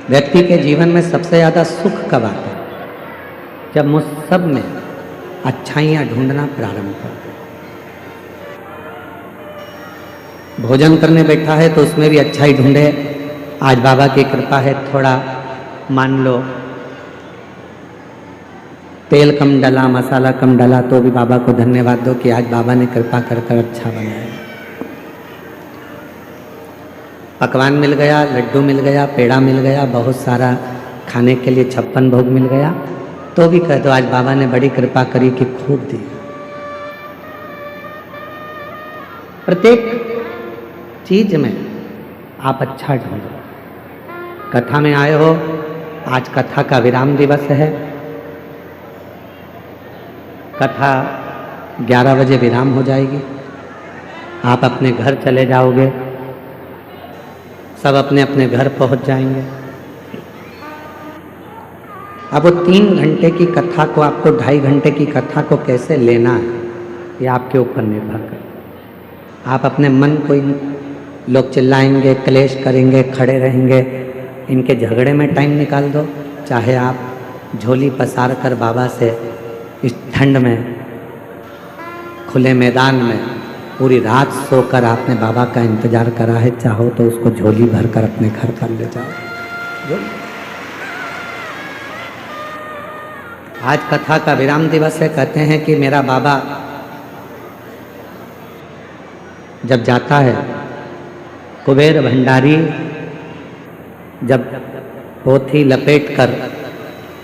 व्यक्ति के जीवन में सबसे ज़्यादा सुख कब आता है? जब मुझ सब में अच्छाइयाँ ढूंढना प्रारंभ करते। भोजन करने बैठा है तो उसमें भी अच्छाई ढूंढे। आज बाबा की कृपा है, थोड़ा मान लो तेल कम डला, मसाला कम डला, तो भी बाबा को धन्यवाद दो कि आज बाबा ने कृपा कर कर अच्छा बनाया। पकवान मिल गया, लड्डू मिल गया, पेड़ा मिल गया, बहुत सारा खाने के लिए 56 भोग मिल गया, तो भी कह दो आज बाबा ने बड़ी कृपा करी कि खूब दी। प्रत्येक चीज में आप अच्छा ढूंढो। कथा में आए हो, आज कथा का विराम दिवस है। कथा 11 बजे विराम हो जाएगी, आप अपने घर चले जाओगे, सब अपने अपने घर पहुंच जाएंगे। अब वो 3 घंटे की कथा को आपको 2.5 घंटे की कथा को कैसे लेना है, ये आपके ऊपर निर्भर कर। आप अपने मन को, इन लोग चिल्लाएंगे, क्लेश करेंगे, खड़े रहेंगे, इनके झगड़े में टाइम निकाल दो। चाहे आप झोली पसार कर बाबा से इस ठंड में खुले मैदान में पूरी रात सोकर आपने बाबा का इंतजार करा है, चाहो तो उसको झोली भर कर अपने घर पर ले जाओ। आज कथा का विराम दिवस है। कहते हैं कि मेरा बाबा जब जाता है, कुबेर भंडारी जब पोथी लपेट कर,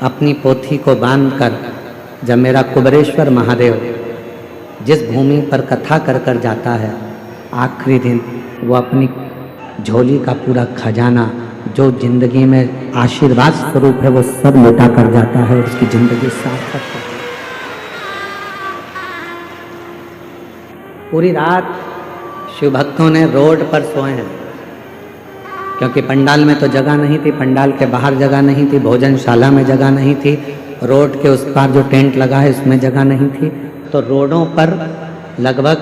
अपनी पोथी को बांध कर, जब मेरा कुबेरेश्वर महादेव जिस भूमि पर कथा कर कर जाता है, आखिरी दिन वो अपनी झोली का पूरा खजाना जो जिंदगी में आशीर्वाद स्वरूप है वो सब लौटा कर जाता है, उसकी जिंदगी सार्थक है। पूरी रात शिव भक्तों ने रोड पर सोए हैं, क्योंकि पंडाल में तो जगह नहीं थी, पंडाल के बाहर जगह नहीं थी, भोजनशाला में जगह नहीं थी, रोड के उस पार जो टेंट लगा है उसमें जगह नहीं थी। तो रोडों पर लगभग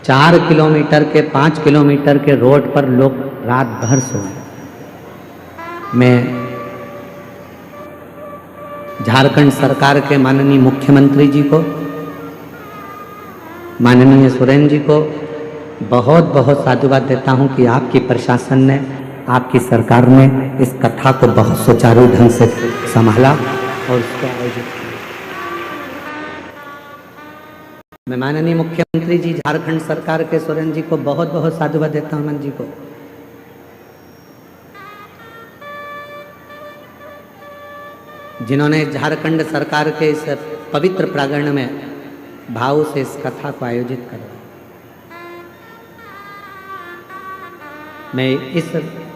4 किलोमीटर के 5 किलोमीटर के रोड पर लोग रात भर सोए। मैं झारखंड सरकार के माननीय मुख्यमंत्री जी को, माननीय सुरेन जी को बहुत बहुत साधुवाद देता हूं कि आपकी प्रशासन ने, आपकी सरकार ने इस कथा को बहुत सुचारू ढंग से संभाला और उसको आयोजित किया। मैं माननीय मुख्यमंत्री जी झारखंड सरकार के सुरेन जी को बहुत बहुत साधुवाद देता हूं। जी को जिन्होंने झारखंड सरकार के इस पवित्र प्रांगण में भाव से इस कथा को आयोजित करा। मैं इस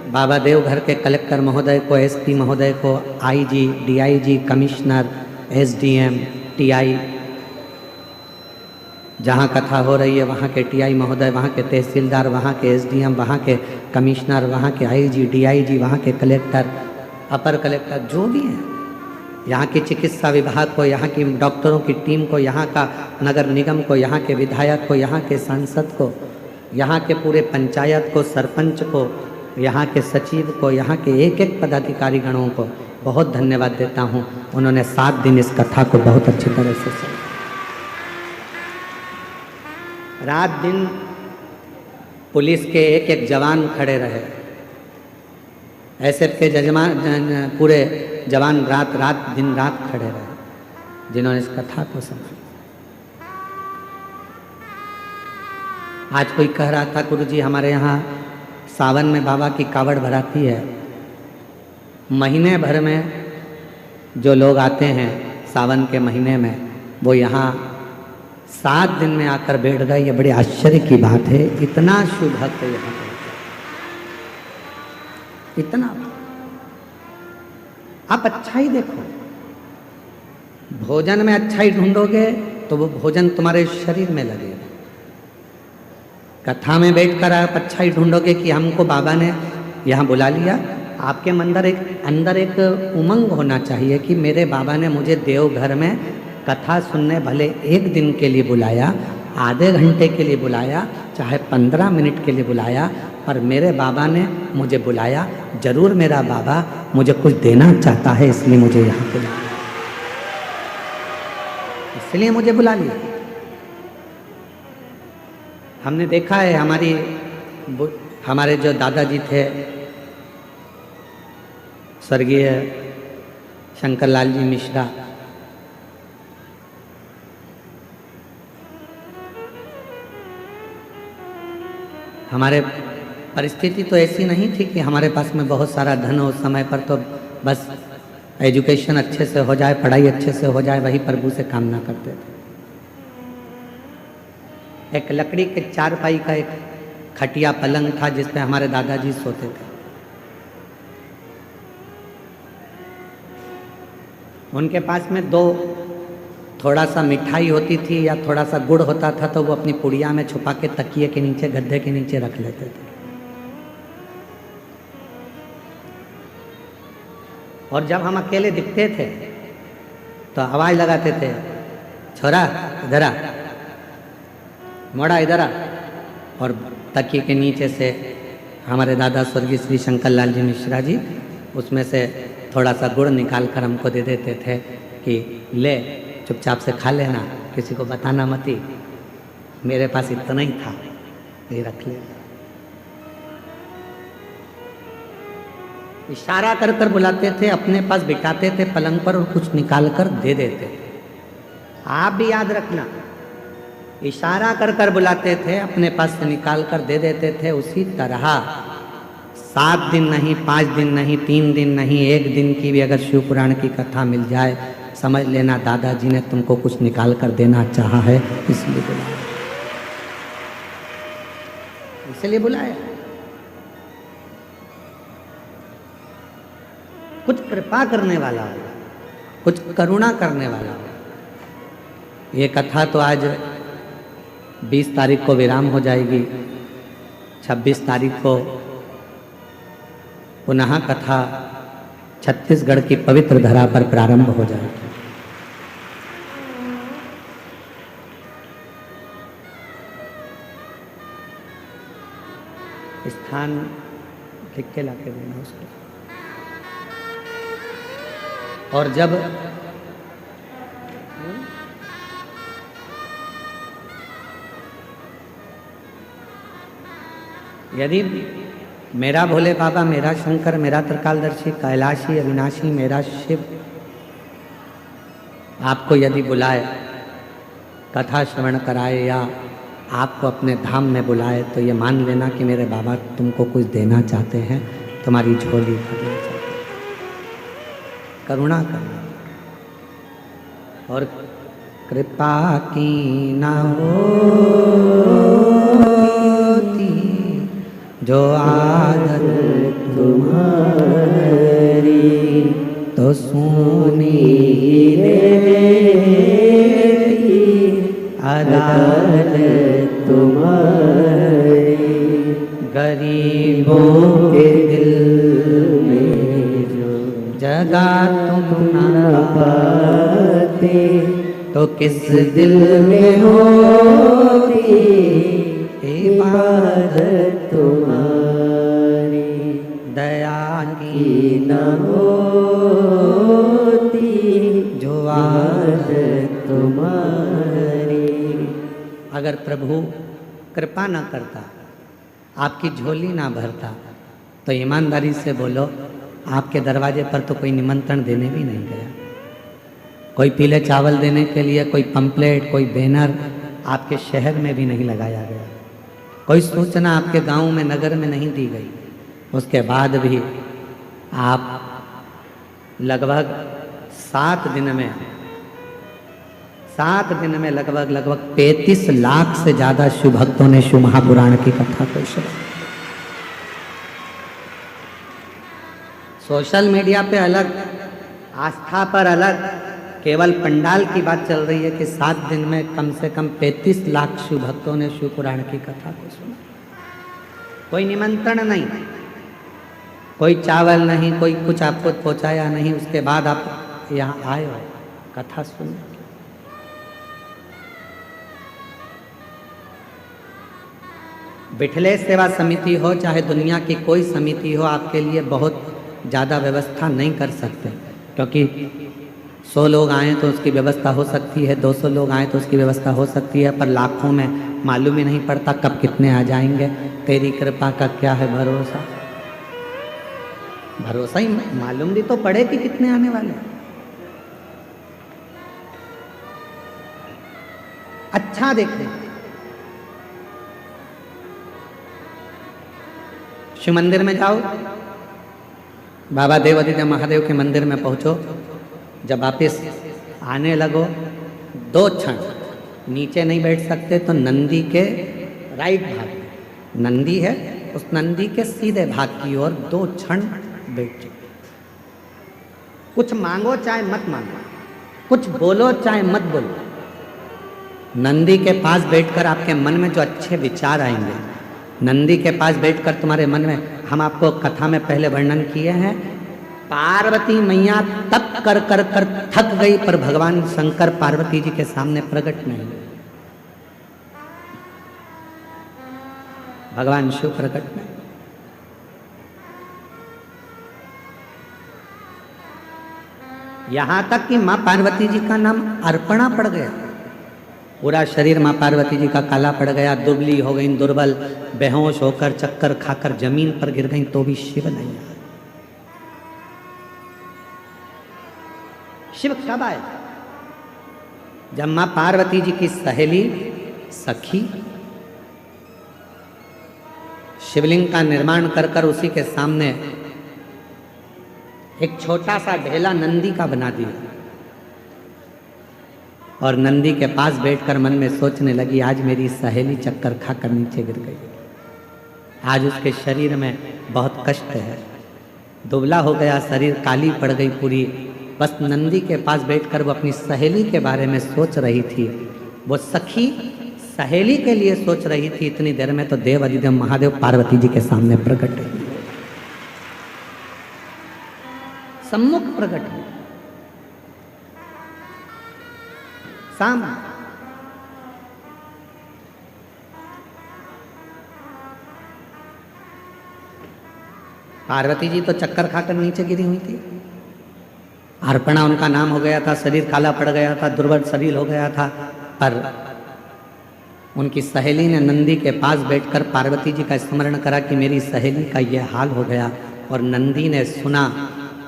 बाबा देवघर के कलेक्टर महोदय को, एसपी महोदय को, IG, DIG, commissioner, SDM, TI, जहाँ कथा हो रही है वहाँ के टीआई महोदय, वहाँ के तहसीलदार, वहाँ के एसडीएम, वहाँ के कमिश्नर, वहाँ के आईजी, डीआईजी, वहाँ के कलेक्टर, अपर कलेक्टर, जो भी हैं, यहाँ की चिकित्सा विभाग को, यहाँ की डॉक्टरों की टीम को, यहाँ का नगर निगम को, यहाँ के विधायक को, यहाँ के सांसद को, यहाँ के पूरे पंचायत को, सरपंच को, यहाँ के सचिव को, यहाँ के एक एक पदाधिकारी गणों को बहुत धन्यवाद देता हूँ। उन्होंने 7 दिन इस कथा को बहुत अच्छी तरह से समझा। रात दिन पुलिस के एक एक जवान खड़े रहे, एसएफ के पूरे जवान रात रात दिन रात खड़े रहे, जिन्होंने इस कथा को समझा। आज कोई कह रहा था, गुरुजी हमारे यहाँ सावन में बाबा की कावड़ भराती है। महीने भर में जो लोग आते हैं सावन के महीने में, वो यहाँ 7 दिन में आकर बैठ गए। ये बड़े आश्चर्य की बात है, इतना शुभ भक्त है यहाँ पर, इतना। आप अच्छाई देखो, भोजन में अच्छाई ढूंढोगे तो वो भोजन तुम्हारे शरीर में लगेगा। कथा में बैठकर आप अच्छाई ढूंढोगे कि हमको बाबा ने यहाँ बुला लिया, आपके अंदर एक उमंग होना चाहिए कि मेरे बाबा ने मुझे देवघर में कथा सुनने भले 1 दिन के लिए बुलाया, आधे घंटे के लिए बुलाया, चाहे 15 मिनट के लिए बुलाया, पर मेरे बाबा ने मुझे बुलाया, जरूर मेरा बाबा मुझे कुछ देना चाहता है, इसलिए मुझे यहाँ पे बुलाया, इसलिए मुझे बुला लिया। हमने देखा है हमारे जो दादाजी थे स्वर्गीय शंकरलाल जी मिश्रा, हमारे परिस्थिति तो ऐसी नहीं थी कि हमारे पास में बहुत सारा धन हो, उस समय पर तो बस एजुकेशन अच्छे से हो जाए, पढ़ाई अच्छे से हो जाए, वही प्रभु से कामना करते थे। एक लकड़ी के चारपाई का एक खटिया पलंग था जिस पे हमारे दादाजी सोते थे। उनके पास में दो थोड़ा सा मिठाई होती थी या थोड़ा सा गुड़ होता था, तो वो अपनी पुड़िया में छुपा के तकिए के नीचे, गद्दे के नीचे रख लेते थे। और जब हम अकेले दिखते थे तो आवाज लगाते थे, छोरा इधर आ, मोड़ा इधर आ, और तकिए के नीचे से हमारे दादा स्वर्गीय श्री शंकरलाल जी मिश्रा जी उसमें से थोड़ा सा गुड़ निकाल कर हमको दे देते थे कि ले चुपचाप से खा लेना, किसी को बताना मत ही, मेरे पास इतना ही था, ये रख ले। इशारा कर कर बुलाते थे, अपने पास बिठाते थे पलंग पर और कुछ निकाल कर दे देते थे। आप भी याद रखना, इशारा कर कर बुलाते थे, अपने पास से निकाल कर दे देते थे। उसी तरह 7 दिन नहीं, 5 दिन नहीं, 3 दिन नहीं, 1 दिन की भी अगर शिव पुराण की कथा मिल जाए, समझ लेना दादाजी ने तुमको कुछ निकाल कर देना चाहा है, इसलिए बुलाया, इसलिए बुलाया। कुछ कृपा करने वाला होगा, कुछ करुणा करने वाला होगा। ये कथा तो आज 20 तारीख को विराम हो जाएगी, 26 तारीख को पुनः कथा छत्तीसगढ़ की पवित्र धरा पर प्रारंभ हो जाएगी। स्थान लिख के लाके देना उसको। और जब यदि मेरा भोले बाबा, मेरा शंकर, मेरा त्रिकालदर्शी, कैलाशी, अविनाशी, मेरा शिव आपको यदि बुलाए, कथा श्रवण कराए या आपको अपने धाम में बुलाए, तो ये मान लेना कि मेरे बाबा तुमको कुछ देना चाहते हैं, तुम्हारी झोली भरना चाहते हैं, करुणा करना। और कृपा की न होती जो आदत तुम्हारी, तो सुनी देती अदालत तुम्हारी। गरीबों के दिल में जो जगह तुम न पाते, तो किस दिल में होती इबादत तुम्हारी। दया की न होती जो आदत तुम्हारी। अगर प्रभु कृपा न करता, आपकी झोली ना भरता, तो ईमानदारी से बोलो, आपके दरवाजे पर तो कोई निमंत्रण देने भी नहीं गया, कोई पीले चावल देने के लिए कोई पंपलेट, कोई बैनर आपके शहर में भी नहीं लगाया गया, कोई सूचना आपके गांव में, नगर में नहीं दी गई। उसके बाद भी आप लगभग 7 दिन में लगभग 35 लाख से ज़्यादा शिव भक्तों ने शिव महापुराण की कथा को सुना। सोशल मीडिया पे अलग, आस्था पर अलग, केवल पंडाल की बात चल रही है कि 7 दिन में कम से कम 35 लाख शिव भक्तों ने शिव पुराण की कथा को सुना। कोई निमंत्रण नहीं, कोई चावल नहीं, कोई कुछ आपको पहुंचाया नहीं, उसके बाद आप यहाँ आए हो कथा सुनने। विठलेश सेवा समिति हो चाहे दुनिया की कोई समिति हो, आपके लिए बहुत ज़्यादा व्यवस्था नहीं कर सकते, क्योंकि 100 लोग आए तो उसकी व्यवस्था हो सकती है, 200 लोग आए तो उसकी व्यवस्था हो सकती है, पर लाखों में मालूम ही नहीं पड़ता कब कितने आ जाएंगे। तेरी कृपा का क्या है भरोसा, भरोसा ही मालूम भी तो पड़े कि कितने आने वाले। अच्छा देखें, शिव मंदिर में जाओ, बाबा देवादिदेव महादेव के मंदिर में पहुंचो, जब वापिस आने लगो 2 क्षण नीचे नहीं बैठ सकते तो नंदी के राइट भाग, नंदी है उस नंदी के सीधे भाग की ओर 2 क्षण बैठो। कुछ मांगो चाहे मत मांगो, कुछ बोलो चाहे मत बोलो, नंदी के पास बैठकर आपके मन में जो अच्छे विचार आएंगे, नंदी के पास बैठकर तुम्हारे मन में, हम आपको कथा में पहले वर्णन किए हैं, पार्वती मैया तप कर कर कर थक गई पर भगवान शंकर पार्वती जी के सामने प्रकट नहीं, भगवान शिव प्रकट नहीं। यहां तक कि मां पार्वती जी का नाम अर्पणा पड़ गया, पूरा शरीर मां पार्वती जी का काला पड़ गया, दुबली हो गई, दुर्बल, बेहोश होकर चक्कर खाकर जमीन पर गिर गई, तो भी शिव नहीं आए। शिव कब आए? जब मां पार्वती जी की सहेली सखी शिवलिंग का निर्माण कर कर उसी के सामने एक छोटा सा ढेला नंदी का बना दिया और नंदी के पास बैठकर मन में सोचने लगी, आज मेरी सहेली चक्कर खाकर नीचे गिर गई, आज उसके शरीर में बहुत कष्ट है, दुबला हो गया शरीर, काली पड़ गई पूरी। बस नंदी के पास बैठकर वो अपनी सहेली के बारे में सोच रही थी, वो सखी सहेली के लिए सोच रही थी। इतनी देर में तो देव अधिदेव महादेव पार्वती जी के सामने प्रकट हुए, सम्मुख प्रकट हुए, सामने। पार्वती जी तो चक्कर खाकर नीचे गिरी हुई थी, अर्पणा उनका नाम हो गया था, शरीर काला पड़ गया था, दुर्बल शरीर हो गया था, पर उनकी सहेली ने नंदी के पास बैठकर पार्वती जी का स्मरण करा कि मेरी सहेली का यह हाल हो गया, और नंदी ने सुना।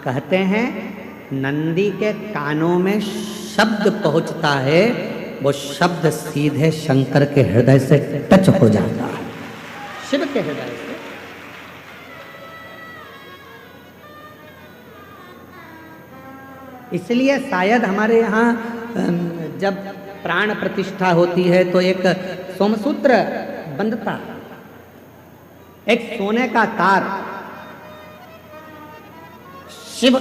कहते हैं नंदी के कानों में शब्द पहुंचता है, वो शब्द सीधे शंकर के हृदय से टच हो जाता है, शिव के हृदय से। इसलिए शायद हमारे यहाँ जब प्राण प्रतिष्ठा होती है तो एक सोमसूत्र बंधता, एक सोने का तार शिव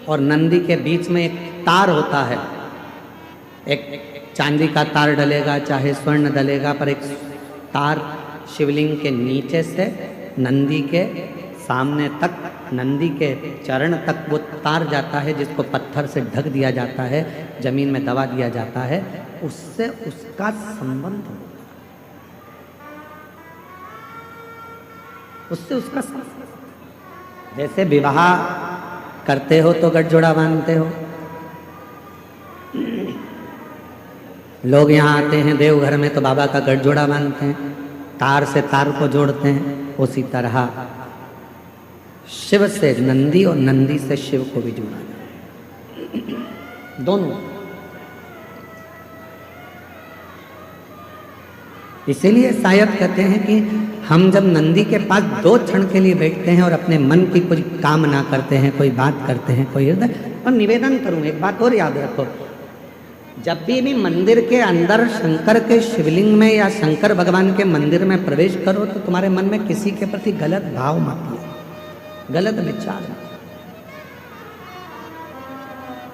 और नंदी के बीच में एक तार होता है, एक चांदी का तार डलेगा चाहे स्वर्ण डलेगा, पर एक तार शिवलिंग के नीचे से नंदी के सामने तक, नंदी के चरण तक वो तार जाता है, जिसको पत्थर से ढक दिया जाता है, जमीन में दबा दिया जाता है, उससे उसका संबंध होता है, उससे उसका संबंध। जैसे विवाह करते हो तो गठजोड़ा बांधते हो, लोग यहाँ आते हैं देवघर में तो बाबा का गठजोड़ा बांधते हैं, तार से तार को जोड़ते हैं। उसी तरह शिव से नंदी और नंदी से शिव को भी जोड़ा जाए, दोनों। इसीलिए शायद कहते हैं कि हम जब नंदी के पास 2 क्षण के लिए बैठते हैं और अपने मन की कुछ कामना करते हैं, कोई बात करते हैं, कोई हृदय। और निवेदन करूं, एक बात और याद रखो, जब भी मंदिर के अंदर शंकर के शिवलिंग में या शंकर भगवान के मंदिर में प्रवेश करो तो तुम्हारे मन में किसी के प्रति गलत भाव मत लो, गलत विचार,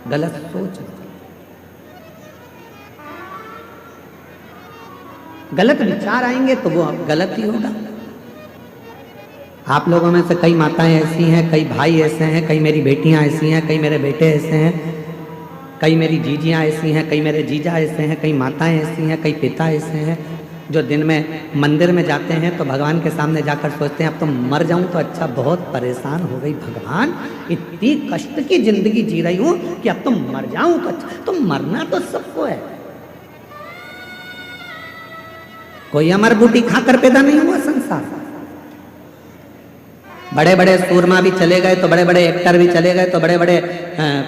गलत सोच, गलत विचार आएंगे तो वो गलत ही होगा। आप लोगों में से कई माताएं ऐसी हैं, कई भाई ऐसे हैं, कई मेरी बेटियां ऐसी हैं, कई मेरे बेटे ऐसे हैं, कई मेरी जीजियां ऐसी हैं, कई मेरे जीजा ऐसे हैं, कई माताएं ऐसी हैं, कई पिता ऐसे हैं। जो दिन में मंदिर में जाते हैं तो भगवान के सामने जाकर सोचते हैं अब तो मर जाऊं तो अच्छा, बहुत परेशान हो गई भगवान, इतनी कष्ट की जिंदगी जी रही हूं कि अब तो मर जाऊं तो अच्छा। तो मरना तो सबको है, कोई अमर बूटी खाकर पैदा नहीं हुआ संसार। बड़े बड़े सूरमा भी चले गए तो बड़े बड़े एक्टर भी चले गए तो बड़े बड़े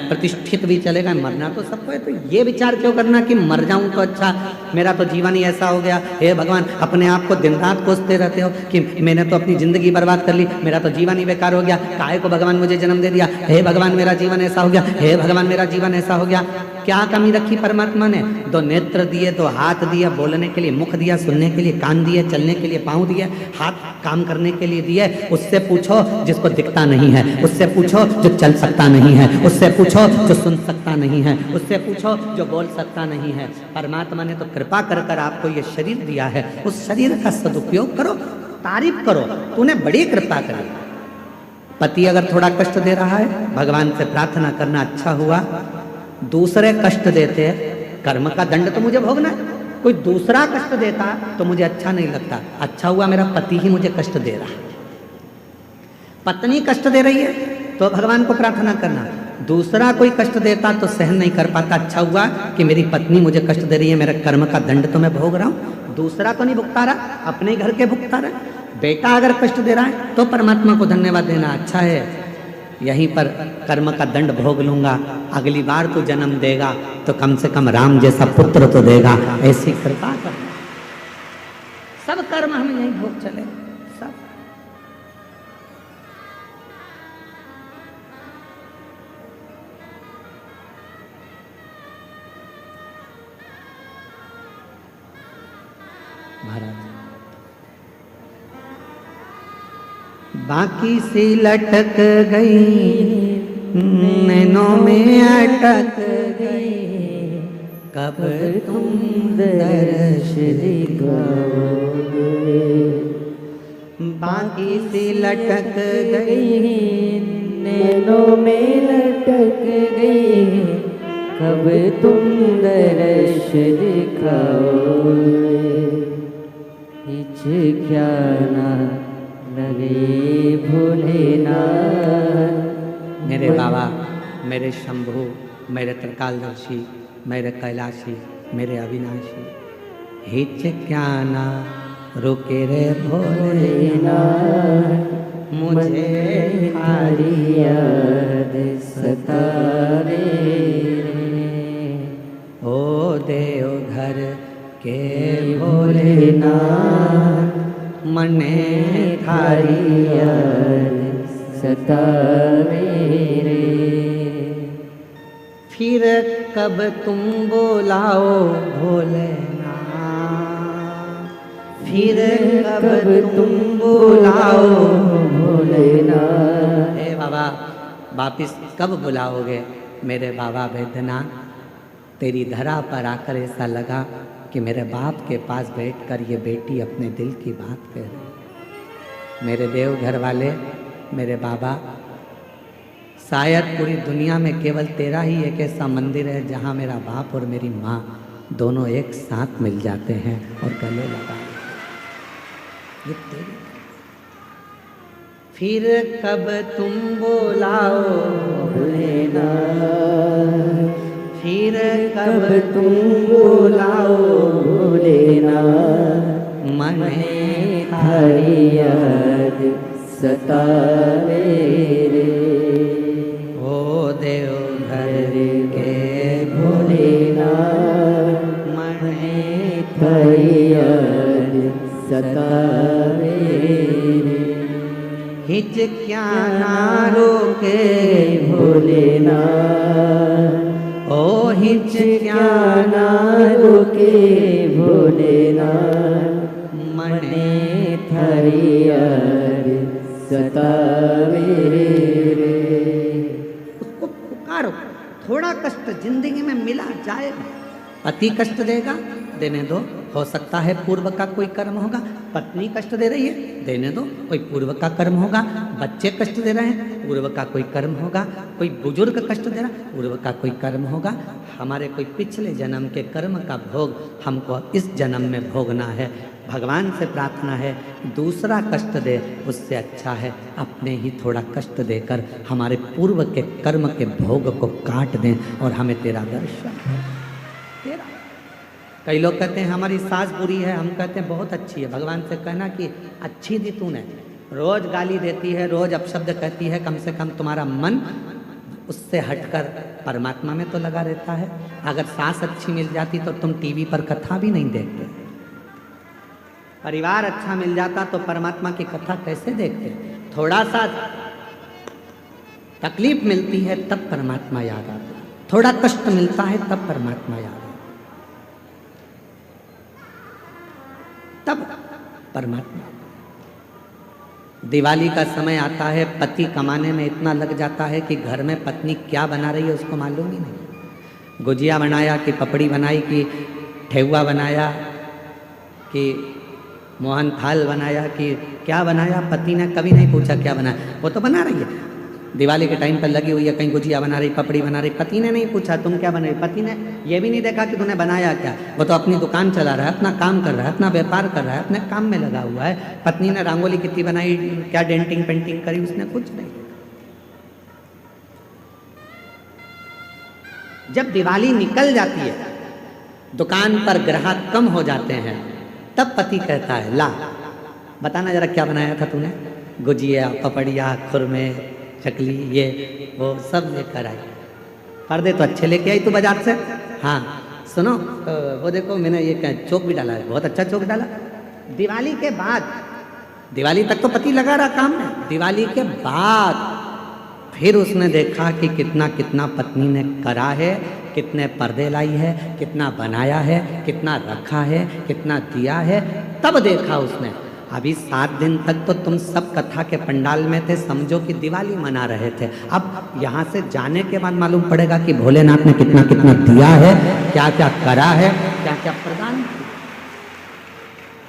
प्रतिष्ठित भी चले गए, मरना तो सबको है। तो ये विचार क्यों करना कि मर जाऊं तो अच्छा, मेरा तो जीवन ही ऐसा हो गया। हे भगवान, अपने आप को दिन रात कोसते रहते हो कि मैंने तो अपनी जिंदगी बर्बाद कर ली, मेरा तो जीवन ही बेकार हो गया, काहे को भगवान मुझे जन्म दे दिया। हे भगवान मेरा जीवन ऐसा हो गया, हे भगवान मेरा जीवन ऐसा हो गया। क्या कमी रखी परमात्मा ने? 2 नेत्र दिए, 2 हाथ दिए बोलने के लिए, मुख दिया सुनने के लिए, कान दिए चलने के लिए, पाँव दिए, हाथ काम करने के लिए दिए। उससे पूछो जिसको दिखता नहीं है, उससे पूछो जो चल सकता नहीं है, उससे पूछो जो सुन सकता नहीं है, उससे पूछो जो बोल सकता नहीं है। परमात्मा ने तो कृपा कर कर आपको ये शरीर दिया है, उस शरीर का सदुपयोग करो, तारीफ करो, तूने बड़ी कृपा करी। पति अगर थोड़ा कष्ट दे रहा है, भगवान से प्रार्थना करना अच्छा हुआ, दूसरे कष्ट देते, कर्म का दंड तो मुझे भोगना है। कोई दूसरा कष्ट देता तो मुझे अच्छा नहीं लगता, अच्छा हुआ मेरा पति ही मुझे कष्ट दे रहा है। पत्नी कष्ट दे रही है तो भगवान को प्रार्थना करना, दूसरा कोई कष्ट देता तो सहन नहीं कर पाता, अच्छा हुआ कि मेरी पत्नी मुझे कष्ट दे रही है, मेरे कर्म का दंड तो मैं भोग रहा हूँ, दूसरा तो नहीं भुगता रहा, अपने घर के भुगता रहा। बेटा अगर कष्ट दे रहा है तो परमात्मा को धन्यवाद देना, अच्छा है यहीं पर कर्म का दंड भोग लूंगा, अगली बार तू जन्म देगा तो कम से कम राम जैसा पुत्र तो देगा, ऐसी कृपा कर। सब कर्म हम यहीं भोग चले, सब। महाराज बाकी सी लटक गई, नैनों में अटक गई, कब तुम दर्श दिखाओगे। बाकी सी लटक गई, नैनों में लटक गई, कब तुम दर्श दिखाओगे। हिचकियाना लगे भोलेनाथ। मेरे बाबा, मेरे शंभु, मेरे त्रिकालदर्शी, मेरे कैलाशी, मेरे अविनाशी, हिचकियाना रुके रे भोलेनाथ, मुझे तुम्हारी याद सतावे। ओ देवघर के भोलेनाथ, मने थारी याद सतावे रे। फिर कब तुम बुलाओ भोलेनाथ, फिर कब तुम बुलाओ भोलेनाथ। हे बाबा, वापिस कब बुलाओगे मेरे बाबा वैद्यनाथ। तेरी धरा पर आकर ऐसा लगा कि मेरे बाप के पास बैठकर ये बेटी अपने दिल की बात कह रही। मेरे देवघर वाले, मेरे बाबा, शायद पूरी दुनिया में केवल तेरा ही एक ऐसा मंदिर है जहाँ मेरा बाप और मेरी माँ दोनों एक साथ मिल जाते हैं और गले लगा। ये तेरी। फिर कब तुम बुलाओ भोलेनाथ, फिर कब तुम बुलाओ भोलेनाथ, मने थारी याद सतावे रे। ओ देवघर के भोलेनाथ, मने थारी याद सतावे रे। हिचकियाना रोके भोलेनाथ, ओ हिचकियाना रुके भोलेनाथ, मने थारी याद सतावे रे। उसको पुकारो, थोड़ा कष्ट जिंदगी में मिला जाएगा। पति कष्ट देगा, देने दो, हो सकता है पूर्व का कोई कर्म होगा, पत्नी कष्ट दे रही है, देने दो, कोई पूर्व का कर्म होगा, बच्चे कष्ट दे रहे हैं, पूर्व का कोई कर्म होगा, कोई बुजुर्ग कष्ट दे रहा है, पूर्व का कोई कर्म होगा। हमारे कोई पिछले जन्म के कर्म का भोग हमको इस जन्म में भोगना है। भगवान से प्रार्थना है दूसरा कष्ट दे, उससे अच्छा है अपने ही थोड़ा कष्ट देकर हमारे पूर्व के कर्म के भोग को काट दें और हमें तेरा दर्शन हो। तेरा कई लोग कहते हैं हमारी सास बुरी है, हम कहते हैं बहुत अच्छी है। भगवान से कहना कि अच्छी दी तूने, रोज गाली देती है, रोज अपशब्द कहती है, कम से कम तुम्हारा मन उससे हटकर परमात्मा में तो लगा रहता है। अगर सास अच्छी मिल जाती तो तुम टीवी पर कथा भी नहीं देखते, परिवार अच्छा मिल जाता तो परमात्मा की कथा कैसे देखते। थोड़ा सा तकलीफ मिलती है तब परमात्मा याद आता, थोड़ा कष्ट मिलता है तब परमात्मा याद आता, तब परमात्मा। दिवाली का समय आता है, पति कमाने में इतना लग जाता है कि घर में पत्नी क्या बना रही है उसको मालूम ही नहीं। गुजिया बनाया कि पपड़ी बनाई कि ठेहुआ बनाया कि मोहन थाल बनाया कि क्या बनाया, पति ने कभी नहीं पूछा क्या बनाया, वो तो बना रही है। दिवाली के टाइम पर लगी हुई है, कहीं गुजिया बना रही, पपड़ी बना रही, पति ने नहीं पूछा तुम क्या बना रही, पति ने ये भी नहीं देखा कि तूने बनाया क्या। वो तो अपनी दुकान चला रहा है, अपना काम कर रहा है, अपना व्यापार कर रहा है, अपने काम में लगा हुआ है। पत्नी ने रंगोली कितनी बनाई, क्या डेंटिंग पेंटिंग करी, उसने कुछ नहीं। जब दिवाली निकल जाती है, दुकान पर ग्राहक कम हो जाते हैं, तब पति कहता है ला बताना जरा क्या बनाया था तूने, गुजिया पपड़िया खुरमे चकली ये वो सब लेकर आई। पर्दे तो अच्छे लेके आई तू बाजार से, हाँ सुनो वो देखो मैंने ये क्या चौक भी डाला है, बहुत अच्छा चौक डाला। दिवाली के बाद, दिवाली तक तो पति लगा रहा काम में, दिवाली के बाद फिर उसने देखा कि कितना कितना पत्नी ने करा है, कितने पर्दे लाई है, कितना बनाया है, कितना रखा है, कितना दिया है। तब देखा उसने अभी 7 दिन तक तो तुम सब कथा के पंडाल में थे, समझो कि दिवाली मना रहे थे। अब यहाँ से जाने के बाद मालूम पड़ेगा कि भोलेनाथ ने कितना कितना दिया है, क्या क्या करा है, क्या क्या प्रदान किया।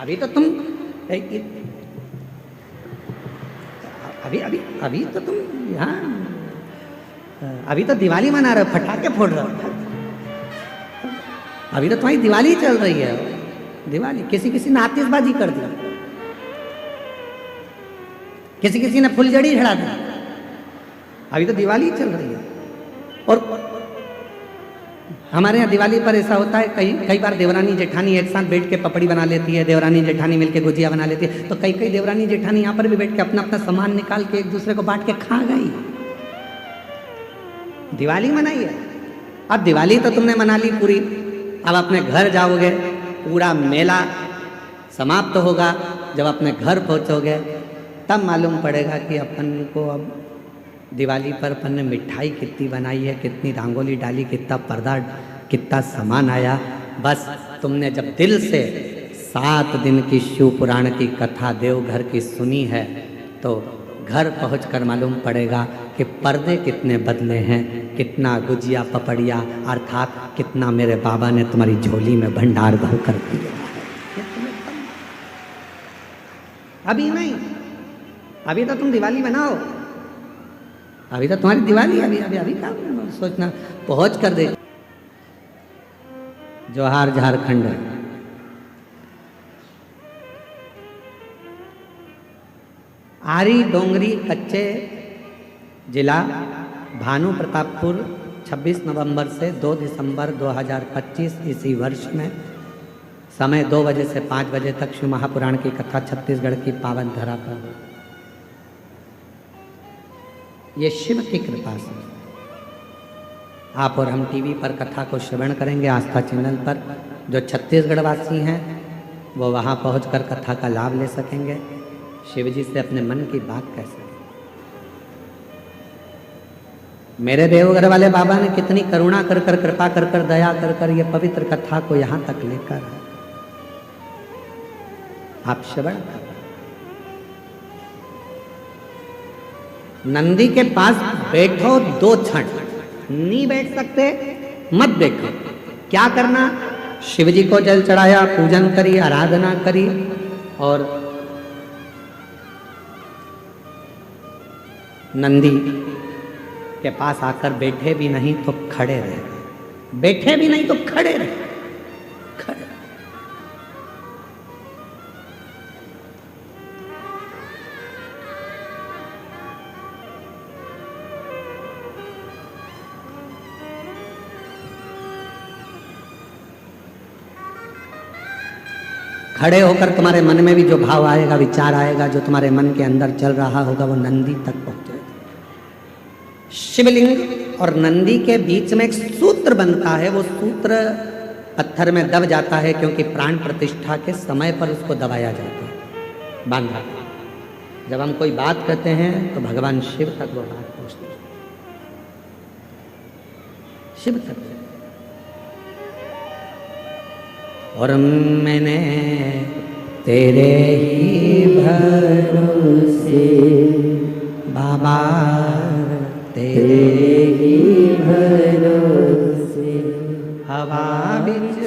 अभी तो तुम अभी तो तुम यहाँ अभी तो दिवाली मना रहे हो, फटाके फोड़ रहे हो, अभी तो तुम्हारी दिवाली चल रही है। दिवाली किसी ने आतिशबाजी कर दी, किसी ने फुलझड़ी चढ़ा दी, अभी तो दिवाली चल रही है। और हमारे यहाँ दिवाली पर ऐसा होता है, कई बार देवरानी जेठानी एक साथ बैठ के पपड़ी बना लेती है, देवरानी जेठानी मिलके गुजिया बना लेती है, तो कई देवरानी जेठानी यहाँ पर भी बैठ के अपना अपना सामान निकाल के एक दूसरे को बांट के खा गई। दिवाली मनाई है। अब दिवाली तो तुमने मना ली पूरी, अब अपने घर जाओगे, पूरा मेला समाप्त होगा। जब अपने घर पहुँचोगे तब मालूम पड़ेगा कि अपन को अब दिवाली पर अपन ने मिठाई कितनी बनाई है, कितनी रंगोली डाली, कितना पर्दा, कितना सामान आया। बस तुमने जब दिल से 7 दिन की शिव पुराण की कथा देवघर की सुनी है तो घर पहुंचकर मालूम पड़ेगा कि पर्दे कितने बदले हैं, कितना गुजिया पपड़िया अर्थात कितना मेरे बाबा ने तुम्हारी झोली में भंडार भर कर दिया है। अभी नहीं, अभी तो तुम दिवाली मनाओ, अभी तो तुम्हारी दिवाली, अभी क्या सोचना, पहुंच कर देख। जोहार झारखंड। आरी डोंगरी कच्चे जिला भानु प्रतापपुर 26 नवंबर से 2 दिसंबर 2025 इसी वर्ष में समय 2 बजे से 5 बजे तक शिव महापुराण की कथा छत्तीसगढ़ की पावन धरा पर। ये शिव की कृपा से आप और हम टीवी पर कथा को श्रवण करेंगे, आस्था चैनल पर। जो छत्तीसगढ़ वासी हैं वो वहाँ पहुंचकर कथा का लाभ ले सकेंगे, शिव जी से अपने मन की बात कह सकेंगे। मेरे देवघर वाले बाबा ने कितनी करुणा कर कर, कृपा कर कर, दया कर कर ये पवित्र कथा को यहाँ तक लेकर आप श्रवण कर। नंदी के पास बैठो 2 क्षण, नहीं बैठ सकते मत बैठो। क्या करना? शिव जी को जल चढ़ाया, पूजन करी, आराधना करी और नंदी के पास आकर बैठे भी नहीं तो खड़े रहे, बैठे भी नहीं तो खड़े रहे, खड़े। खड़े होकर तुम्हारे मन में भी जो भाव आएगा, विचार आएगा, जो तुम्हारे मन के अंदर चल रहा होगा, वो नंदी तक पहुंचेगा। शिवलिंग और नंदी के बीच में एक सूत्र बनता है, वो सूत्र पत्थर में दब जाता है क्योंकि प्राण प्रतिष्ठा के समय पर उसको दबाया जाता है, बांधा। जब हम कोई बात कहते हैं तो भगवान शिव तक वो बात पहुंचती है, शिव तक। और मैंने तेरे ही भरोसे बाबा, तेरे ही भरोसे हवा बिच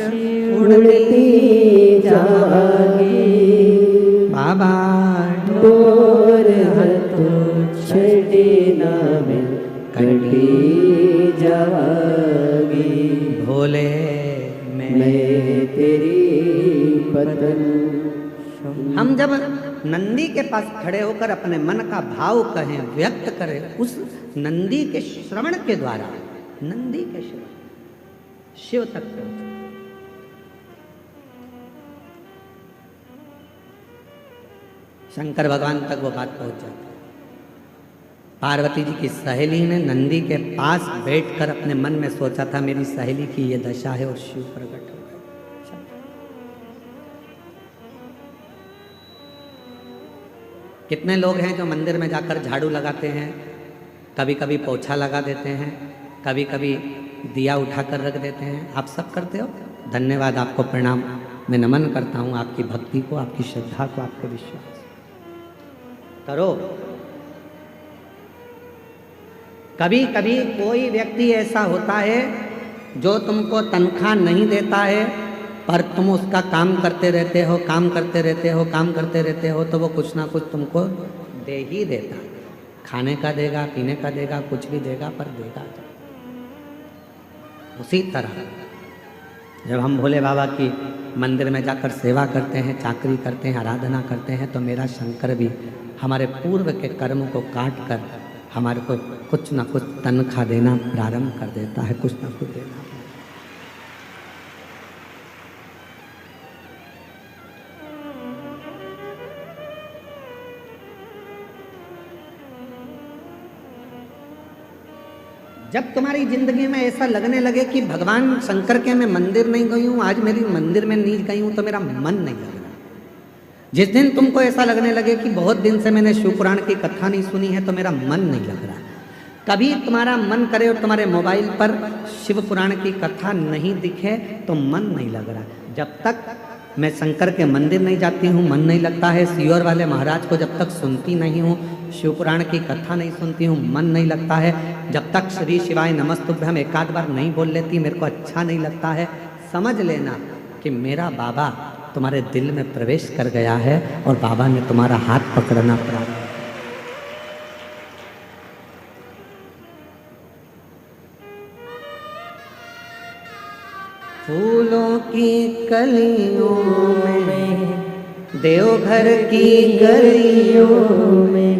उड़ती जागी बाबा, डोर हथों छड़ी ना में कटी जागी। भोले मैं तेरी पतन। हम जब नंदी के पास खड़े होकर अपने मन का भाव कहें, व्यक्त करें, उस नंदी के श्रवण के द्वारा, नंदी के श्रवण शिव तक पहुंचे। शंकर भगवान तक वो बात पहुंच जाती है। पार्वती जी की सहेली ने नंदी के पास बैठकर अपने मन में सोचा था, मेरी सहेली की ये दशा है, और शिव प्रकट हो गए। कितने लोग हैं जो मंदिर में जाकर झाड़ू लगाते हैं, कभी कभी पोछा लगा देते हैं, कभी कभी दिया उठाकर रख देते हैं। आप सब करते हो, धन्यवाद, आपको प्रणाम, मैं नमन करता हूँ आपकी भक्ति को, आपकी श्रद्धा को, आपके विश्वास करो। कभी कभी कोई व्यक्ति ऐसा होता है जो तुमको तनख्वाह नहीं देता है, पर तुम उसका काम करते रहते हो, काम करते रहते हो, काम करते रहते हो, तो वो कुछ ना कुछ तुमको दे ही देता है। खाने का देगा, पीने का देगा, कुछ भी देगा, पर देगा। उसी तरह जब हम भोले बाबा की मंदिर में जाकर सेवा करते हैं, चाकरी करते हैं, आराधना करते हैं, तो मेरा शंकर भी हमारे पूर्व के कर्म को काट कर हमारे को कुछ ना कुछ तनख्वाह देना प्रारंभ कर देता है, कुछ ना कुछ देना। जब तुम्हारी जिंदगी में ऐसा लगने लगे कि भगवान शंकर के मैं मंदिर नहीं गई हूँ, आज मेरी मंदिर में नहीं गई हूँ, तो मेरा मन नहीं लग रहा। जिस दिन तुमको ऐसा लगने लगे कि बहुत दिन से मैंने शिव पुराण की कथा नहीं सुनी है, तो मेरा मन नहीं लग रहा। कभी तुम्हारा मन करे और तुम्हारे मोबाइल पर शिव पुराण की कथा नहीं दिखे तो मन नहीं लग रहा। जब तक मैं शंकर के मंदिर नहीं जाती हूँ, मन नहीं लगता है। सीहोर वाले महाराज को जब तक सुनती नहीं हूँ, शिव पुराण की कथा नहीं सुनती हूँ, मन नहीं लगता है। जब तक श्री शिवाय नमस्तुभ्यम एक आध बार नहीं बोल लेती, मेरे को अच्छा नहीं लगता है। समझ लेना कि मेरा बाबा तुम्हारे दिल में प्रवेश कर गया है और बाबा ने तुम्हारा हाथ पकड़ना प्रारंभ। फूलों की कलियों में, देवघर की गलियों में,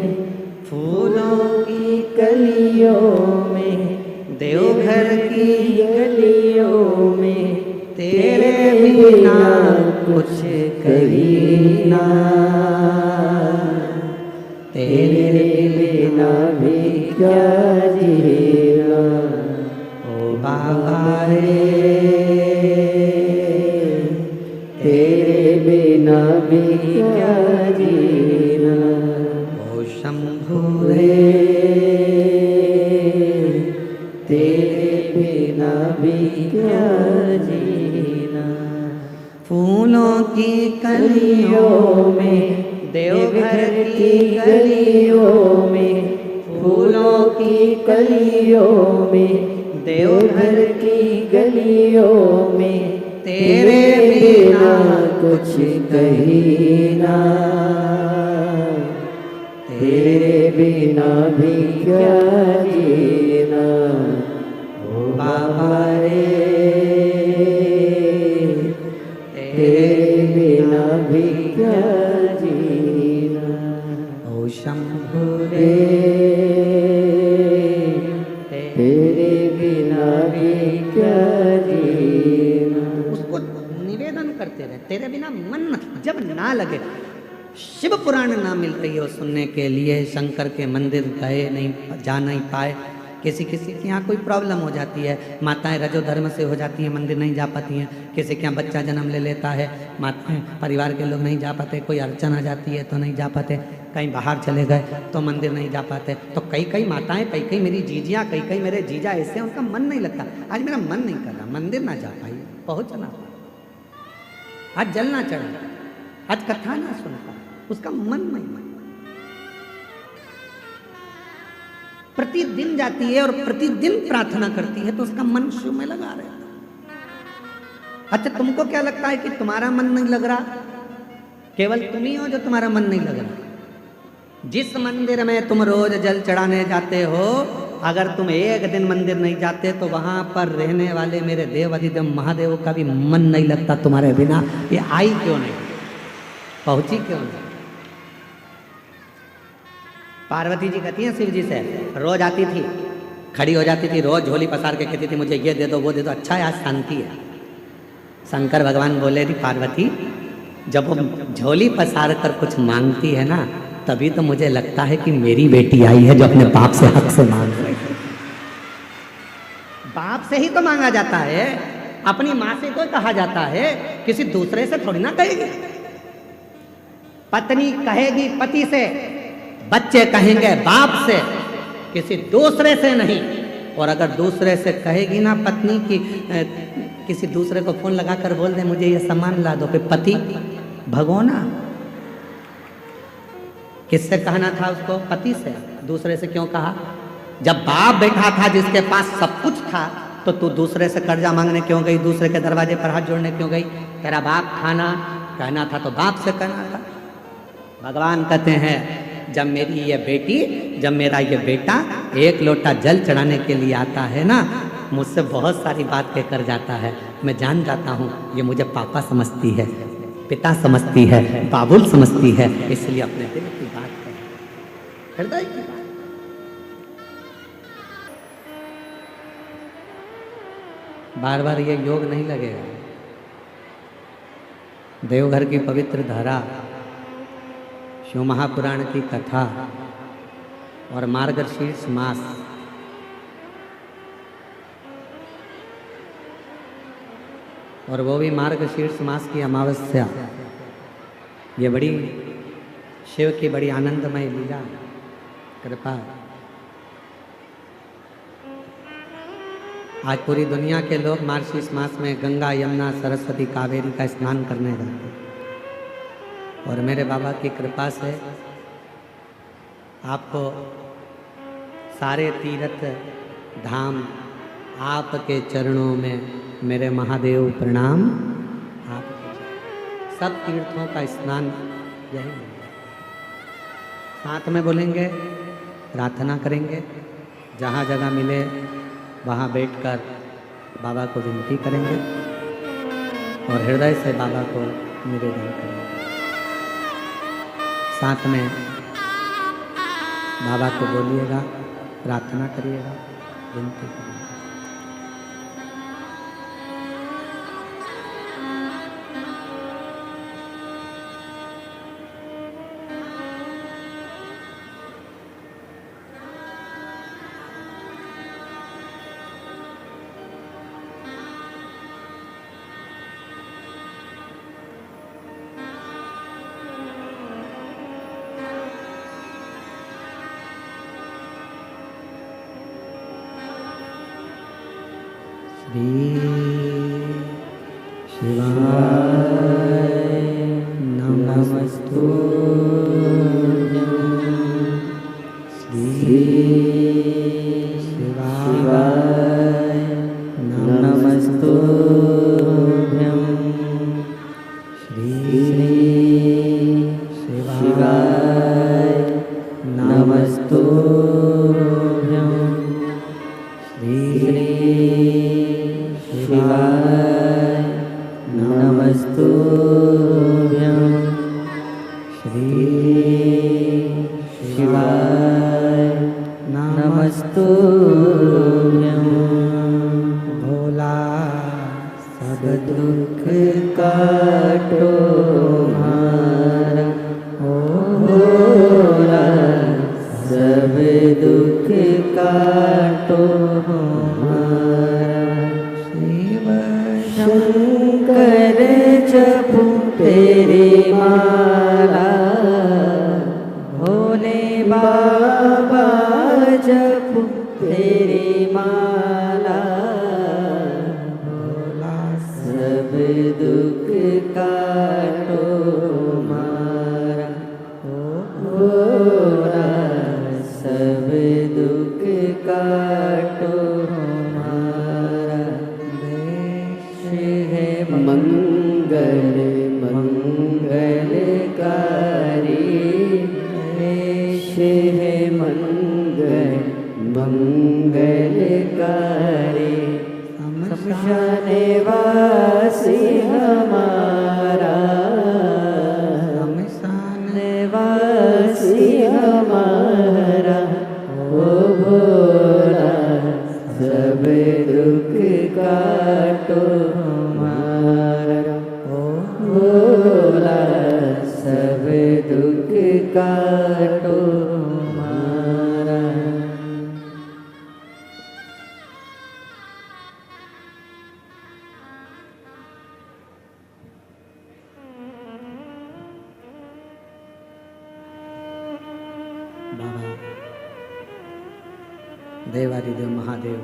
फूलों की कलियों में, देवघर की गलियों में, तेरे बिना कुछ कहीं ना, तेरे बिना भी क्या जीना। ओ बाबा रे, तेरे बिना भी क्या जीना। ओ शंभु रे, तेरे बिना भी क्या जीना। फूलों की कलियों में, देवघर की गलियों में, फूलों की कलियों में, देवघर की गलियों में, तेरे बिना कुछ कही ना, तेरे बिना भी क्या जीना ओ बाबा रे, तेरे बिना भी क्या जीना ओ शंभु रे, तेरे बिना भी क्या जीना। उसको निवेदन करते रहे, तेरे बिना मन जब ना लगे। शिव पुराण ना मिल रही हो सुनने के लिए, शंकर के मंदिर गए नहीं, जा नहीं पाए, किसी किसी के यहाँ कोई प्रॉब्लम हो जाती है, माताएं रजो धर्म से हो जाती हैं, मंदिर नहीं जा पाती हैं, किसी के यहाँ बच्चा जन्म ले लेता है, माताएं परिवार के लोग नहीं जा पाते, कोई अड़चन आ जाती है तो नहीं जा पाते, कहीं बाहर चले गए तो मंदिर नहीं जा पाते। तो कई कई माताएं, कई कई मेरी जीजियाँ, कई कई मेरे जीजा ऐसे, उनका मन नहीं लगता। आज मेरा मन नहीं कर रहा, मंदिर ना जा पाई, पहुँचना, आज जल ना चढ़ा, आज कथा ना सुन पा, उसका मन नहीं मन। प्रतिदिन जाती है और प्रतिदिन प्रार्थना करती है तो उसका मन शिव में लगा रहता। अच्छा, तुमको क्या लगता है कि तुम्हारा मन नहीं लग रहा? केवल तुम ही हो जो तुम्हारा मन नहीं लग रहा। जिस मंदिर में तुम रोज जल चढ़ाने जाते हो, अगर तुम एक दिन मंदिर नहीं जाते तो वहां पर रहने वाले मेरे देव अधिदेव महादेव का भी मन नहीं लगता तुम्हारे बिना। ये आई क्यों नहीं, पहुंची क्यों नहीं? पार्वती जी कहती हैं शिव जी से, रोज आती थी, खड़ी हो जाती थी, रोज झोली पसार के कहती थी मुझे ये दे दो वो दे दो, अच्छा है आज शांति है। शंकर भगवान बोले थी पार्वती, जब वो झोली पसार कर कुछ मांगती है ना, तभी तो मुझे लगता है कि मेरी बेटी आई है जो अपने बाप से हक से मांग रही है। बाप से ही तो मांगा जाता है, अपनी माँ से तो कहा जाता है, किसी दूसरे से थोड़ी ना कहेगी। पत्नी कहेगी पति से, बच्चे कहेंगे बाप से, किसी दूसरे से नहीं। और अगर दूसरे से कहेगी ना पत्नी की, किसी दूसरे को फोन लगा कर बोल दे मुझे ये सामान ला दो, फिर पति भगोना। किससे कहना था उसको? पति से। दूसरे से क्यों कहा? जब बाप बैठा था जिसके पास सब कुछ था, तो तू दूसरे से कर्जा मांगने क्यों गई? दूसरे के दरवाजे पर हाथ जोड़ने क्यों गई? तेरा बाप था ना, कहना था तो बाप से कहना था। भगवान कहते हैं जब मेरी ये बेटी, जब मेरा ये बेटा एक लोटा जल चढ़ाने के लिए आता है ना, मुझसे बहुत सारी बात कहकर जाता है, मैं जान जाता हूँ ये मुझे पापा समझती है, पिता समझती है, बाबुल समझती है, इसलिए अपने दिल की बात है, हृदय की बात। बार बार ये योग नहीं लगेगा। देवघर की पवित्र धारा, शिव महापुराण की कथा और मार्गशीर्ष मास, और वो भी मार्गशीर्ष मास की अमावस्या, ये बड़ी शिव की बड़ी आनंदमय लीला कृपा। आज पूरी दुनिया के लोग मार्गशीर्ष मास में गंगा, यमुना, सरस्वती, कावेरी का स्नान करने जाते हैं, और मेरे बाबा की कृपा से आपको सारे तीर्थ धाम आपके चरणों में मेरे महादेव प्रणाम। आपके सब तीर्थों का स्नान यही है। साथ में बोलेंगे, प्रार्थना करेंगे, जहाँ जगह मिले वहाँ बैठकर बाबा को विनती करेंगे और हृदय से बाबा को निवेदन करेंगे। साथ में बाबा को बोलिएगा, प्रार्थना करिएगा, विनती करिएगा। श्री शिवाय नमस्तुभ्यं, श्री शिवाय नमस्तुभ्यं, श्री शिवाय नमस्तुभ्यं श्री शिवाय नमस्तुभ्यं भोला सब दुख काटो हमारा ओ भोला सब दुख काटो हमारा शिव शंकर जपू तेरी माला भोले बाबा जपू तेरी माला भोला सब दुख काटो हमारा ओ भोला सब दुख काटो हमारा देश है मंगल मंगलकारी देश है मंगल मंगलकारी शमशान वासी हमारा शमशान वासी हमारा ओ भोला सब दुख काटो हमारा ओ भोला सब दुख काटो हमारा बाबा देवादिदेव महादेव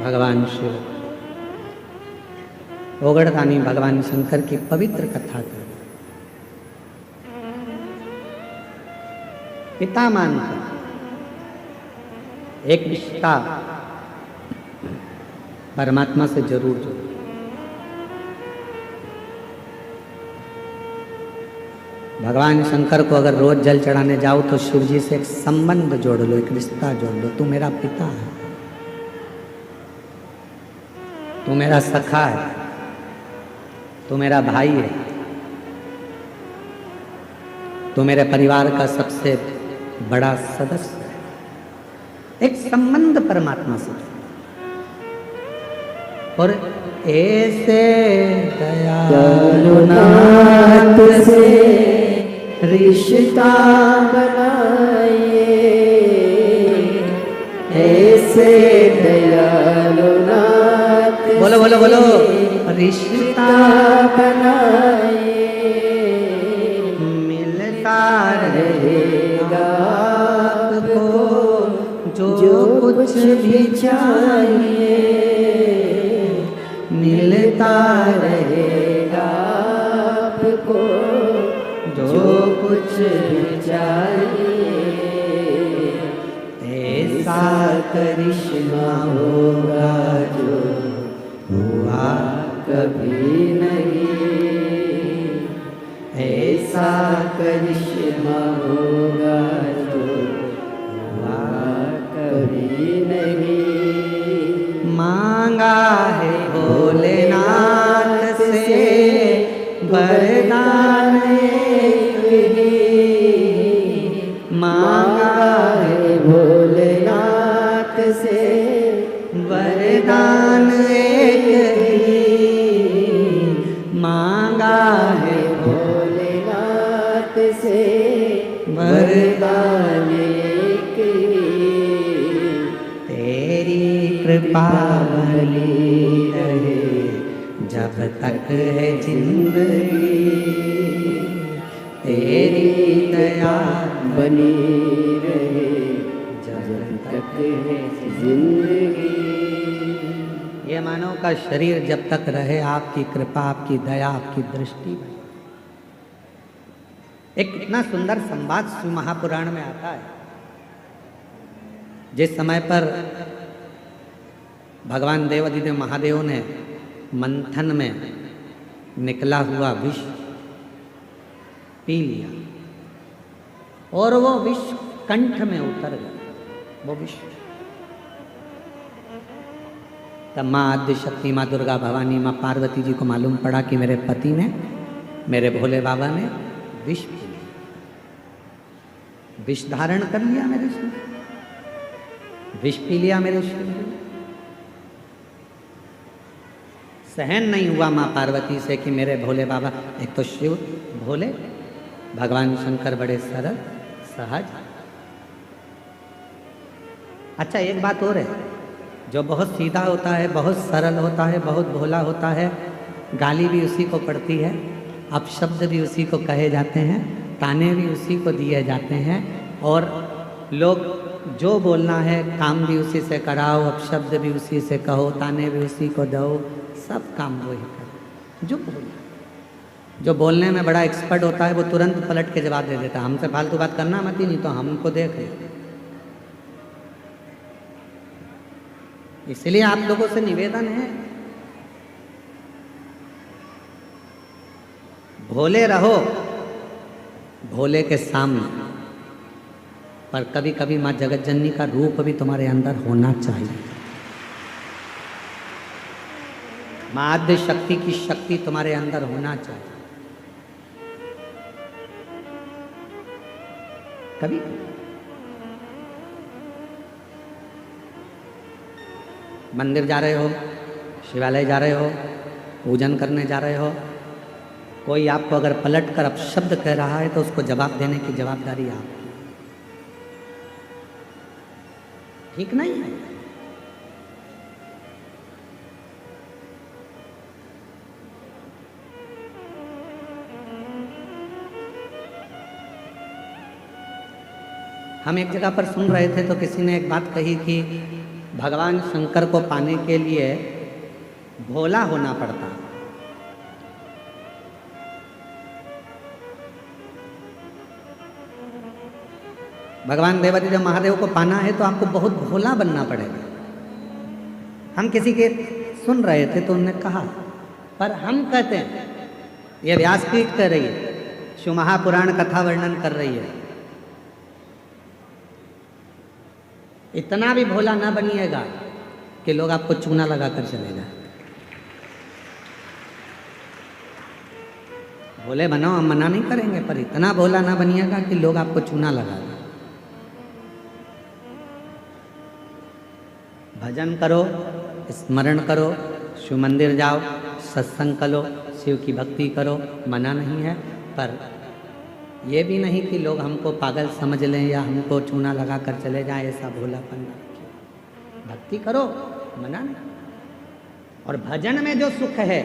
भगवान शिव ओगड़दानी भगवान शंकर की पवित्र कथा कर पिता मानकर एक रिश्ता परमात्मा से जरूर जोड़ो। भगवान शंकर को अगर रोज जल चढ़ाने जाओ तो शिव जी से एक संबंध जोड़ लो, एक रिश्ता जोड़ लो। तू मेरा पिता है, तू मेरा सखा है, तू मेरा भाई है, तू मेरे परिवार का सबसे बड़ा सदस्य है। एक संबंध परमात्मा से। और ऐसे दयालुनाथ से रिश्ता बनाइए, ऐसे दयालुनाथ बोलो बोलो बोलो रिश्ता बनाइए, मिलता रहेगा आपको जो कुछ भी चाहिए, मिलता रहेगा आपको जो कुछ भी चाहिए। ऐसा करिश्मा होगा जो हुआ कभी नहीं, ऐसा करिश्मा होगा जो हुआ कभी नहीं। मांगा है भोलेनाथ से वरदान एक ही, मांगा है भोलेनाथ से वरदान एक ही, मांगा है भोलेनाथ से वरदान एक ही। तेरी कृपा बनी रहे जब तक है जिंदगी, तेरी दया बनी रहे जब तक है जिंदगी। ये मानव का शरीर जब तक रहे आपकी कृपा, आपकी दया, आपकी दृष्टि बने। एक कितना सुंदर संवाद शिव महापुराण में आता है। जिस समय पर भगवान देवादिदेव महादेव ने मंथन में निकला हुआ विष पी लिया और वो विष कंठ में उतर गया, वो विष तब माँ आद्य शक्ति, माँ दुर्गा भवानी, माँ पार्वती जी को मालूम पड़ा कि मेरे पति ने, मेरे भोले बाबा ने विष पी लिया, विष धारण कर लिया मेरे शरीर, विष पी लिया मेरे शरीर। सहन नहीं हुआ माँ पार्वती से कि मेरे भोले बाबा, एक तो शिव भोले, भगवान शंकर बड़े सरल सहज। अच्छा एक बात और है, जो बहुत सीधा होता है, बहुत सरल होता है, बहुत भोला होता है, गाली भी उसी को पड़ती है, अपशब्द भी उसी को कहे जाते हैं, ताने भी उसी को दिए जाते हैं, और लोग जो बोलना है काम भी उसी से कराओ, अपशब्द भी उसी से कहो, ताने भी उसी को दो, सब काम वही करो। जो बोलने में बड़ा एक्सपर्ट होता है वो तुरंत पलट के जवाब दे देता है, हमसे फालतू बात करना मत ही, नहीं तो हमको देख। इसलिए आप लोगों से निवेदन है, भोले रहो भोले के सामने, पर कभी कभी माँ जगत जननी का रूप भी तुम्हारे अंदर होना चाहिए। माँ आद्य शक्ति की शक्ति तुम्हारे अंदर होना चाहिए। कभी मंदिर जा रहे हो, शिवालय जा रहे हो, पूजन करने जा रहे हो, कोई आपको अगर पलट कर अपशब्द कह रहा है तो उसको जवाब देने की जवाबदारी आपकी, ठीक नहीं है। हम एक जगह पर सुन रहे थे तो किसी ने एक बात कही कि भगवान शंकर को पाने के लिए भोला होना पड़ता। भगवान देवादिदेव महादेव को पाना है तो आपको बहुत भोला बनना पड़ेगा। हम किसी के सुन रहे थे तो उन्होंने कहा, पर हम कहते हैं, ये व्यासपीठ कह रही है, शिव महापुराण कथा वर्णन कर रही है, इतना भी भोला ना बनिएगा कि लोग आपको चूना लगा कर चले जाए। भोले बनो, हम मना नहीं करेंगे, पर इतना भोला ना बनिएगा कि लोग आपको चूना लगा दें। भजन करो, स्मरण करो, शिव मंदिर जाओ, सत्संग करो, शिव की भक्ति करो, मना नहीं है, पर ये भी नहीं कि लोग हमको पागल समझ लें या हमको चूना लगा कर चले जाएं, ऐसा भोलापन ना रखिए। भक्ति करो, मना नहीं। और भजन में जो सुख है,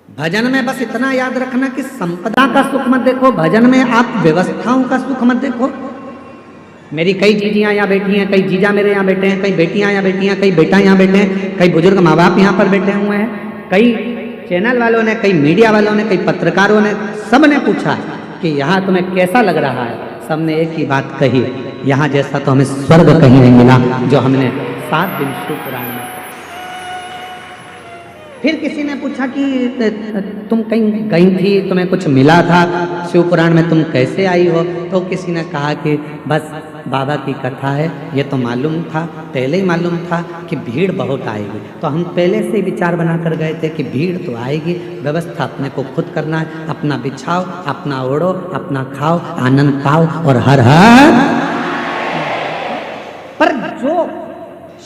भजन में बस इतना याद रखना कि संपदा का सुख मत देखो, भजन में आप व्यवस्थाओं का सुख मत देखो। मेरी कई जीजियाँ यहाँ बैठी हैं, कई जीजा मेरे यहाँ बैठे हैं, कई बेटियाँ यहाँ बैठी हैं, कई बेटा यहाँ बैठे हैं, कई बुजुर्ग माँ बाप यहाँ पर बैठे हुए हैं, कई चैनल वालों ने, कई मीडिया वालों ने, कई पत्रकारों ने, सब ने पूछा कि यहाँ तुम्हें कैसा लग रहा है। सबने एक ही बात कही, यहाँ जैसा तो हमें स्वर्ग कहीं नहीं मिला जो हमने 7 दिन शिव पुराण में। फिर किसी ने पूछा कि तुम कहीं गई थी, तुम्हें कुछ मिला था शिव पुराण में, तुम कैसे आई हो? तो किसी ने कहा कि बस बाबा की कथा है, ये तो मालूम था, पहले ही मालूम था कि भीड़ बहुत आएगी, तो हम पहले से ही विचार बना कर गए थे कि भीड़ तो आएगी, व्यवस्था अपने को खुद करना है, अपना बिछाओ, अपना ओढ़ो, अपना खाओ, आनंद पाओ और हर हर। पर जो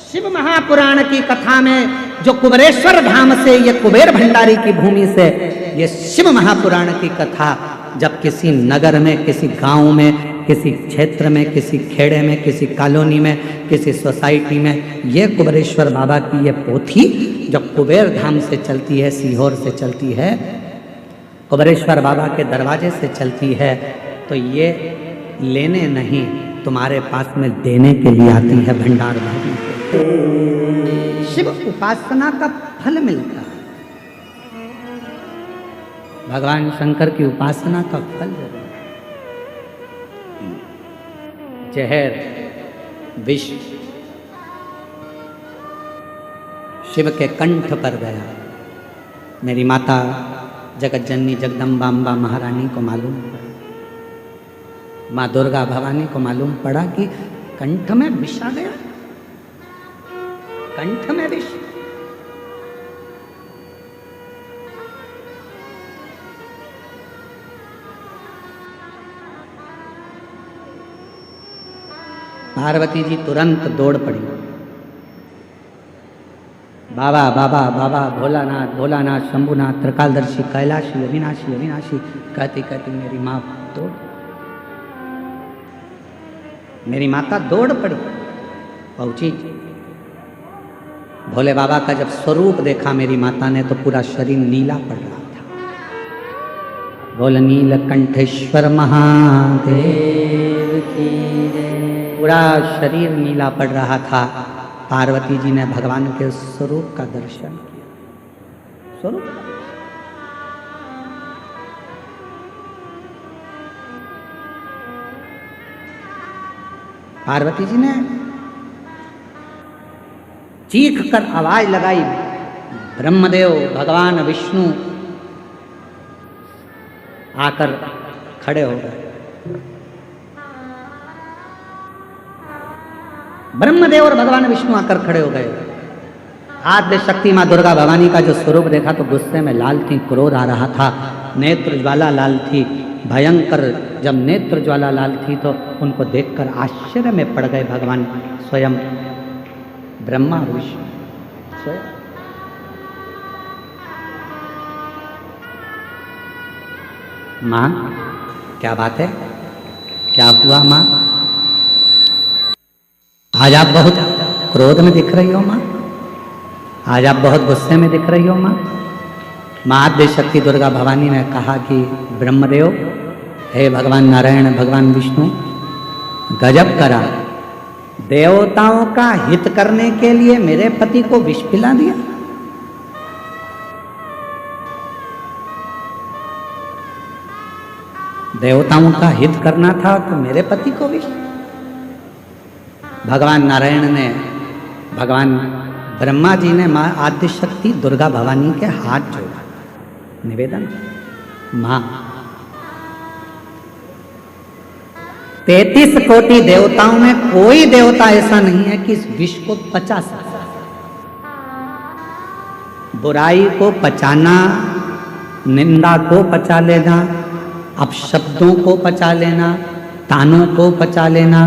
शिव महापुराण की कथा में, जो कुबेरेश्वर धाम से, ये कुबेर भंडारी की भूमि से ये शिव महापुराण की कथा जब किसी नगर में, किसी गांव में, किसी क्षेत्र में, किसी खेड़े में, किसी कॉलोनी में, किसी सोसाइटी में, ये कुबेरेश्वर बाबा की ये पोथी जब कुबेर धाम से चलती है, सीहोर से चलती है, कुबेरेश्वर बाबा के दरवाजे से चलती है, तो ये लेने नहीं, तुम्हारे पास में देने के लिए आती है भंडार भागी। शिव उपासना का फल मिलता है, भगवान शंकर की उपासना का फल जरूर। जहर विष शिव के कंठ पर गया। मेरी माता जगत जननी जगदम्बा अम्बा महारानी को मालूम पड़ा, माँ दुर्गा भवानी को मालूम पड़ा कि कंठ में विष आ गया। कंठ में विष। पार्वती जी तुरंत दौड़ पड़ी, बाबा बाबा बाबा, भोलानाथ भोलानाथ, शंभुनाथ, त्रिकालदर्शी, कैलाशी, अविनाशी अविनाशी कहती कहती मेरी माँ दौड़, मेरी माता दौड़ पड़ी, पहुंची। भोले बाबा का जब स्वरूप देखा मेरी माता ने तो पूरा शरीर नीला पड़ रहा था। बोल नीलकंठेश्वर महादेव की जय। पूरा शरीर नीला पड़ रहा था। पार्वती जी ने भगवान के स्वरूप का दर्शन किया। स्वरूप पार्वती जी ने चीख कर आवाज लगाई, ब्रह्मदेव भगवान विष्णु आकर खड़े हो गए। ब्रह्मदेव और भगवान विष्णु आकर खड़े हो गए। आद्य शक्ति मां दुर्गा भवानी का जो स्वरूप देखा तो गुस्से में लाल थी, क्रोध आ रहा था, नेत्र ज्वाला लाल थी, भयंकर। जब नेत्र ज्वाला लाल थी तो उनको देखकर आश्चर्य में पड़ गए भगवान स्वयं ब्रह्मा विष्णु स्वयं। मां क्या बात है, क्या हुआ मां? आज आप बहुत क्रोध में दिख रही हो मां, आज आप बहुत गुस्से में दिख रही हो मां। मां आद्य शक्ति दुर्गा भवानी ने कहा कि ब्रह्मदेव, हे भगवान नारायण भगवान विष्णु, गजब करा, देवताओं का हित करने के लिए मेरे पति को विष पिला दिया। देवताओं का हित करना था तो मेरे पति को विष। भगवान नारायण ने, भगवान ब्रह्मा जी ने मां आद्य शक्ति दुर्गा भवानी के हाथ जोड़ा, निवेदन, मां 33 कोटि देवताओं में कोई देवता ऐसा नहीं है कि इस विष को पचा सकता। बुराई को पचाना, निंदा को पचा लेना, अपशब्दों को पचा लेना, तानों को पचा लेना,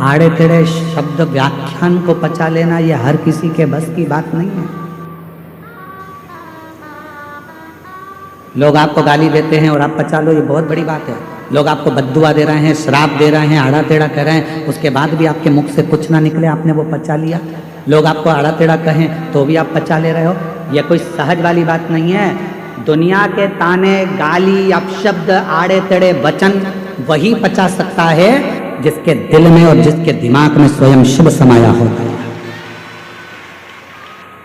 आड़े टेढ़े शब्द व्याख्यान को पचा लेना, यह हर किसी के बस की बात नहीं है। लोग आपको गाली देते हैं और आप पचा लो, ये बहुत बड़ी बात है। लोग आपको बद्दुआ दे रहे हैं, श्राप दे रहे हैं, आड़ा टेढ़ा कह रहे हैं, उसके बाद भी आपके मुख से कुछ ना निकले, आपने वो पचा लिया। लोग आपको आड़ा टेढ़ा कहें तो भी आप पचा ले रहे हो, यह कोई सहज वाली बात नहीं है। दुनिया के ताने, गाली, अपशब्द, आड़े टेढ़े वचन वही पचा सकता है जिसके दिल में और जिसके दिमाग में स्वयं शिव समाया होता है।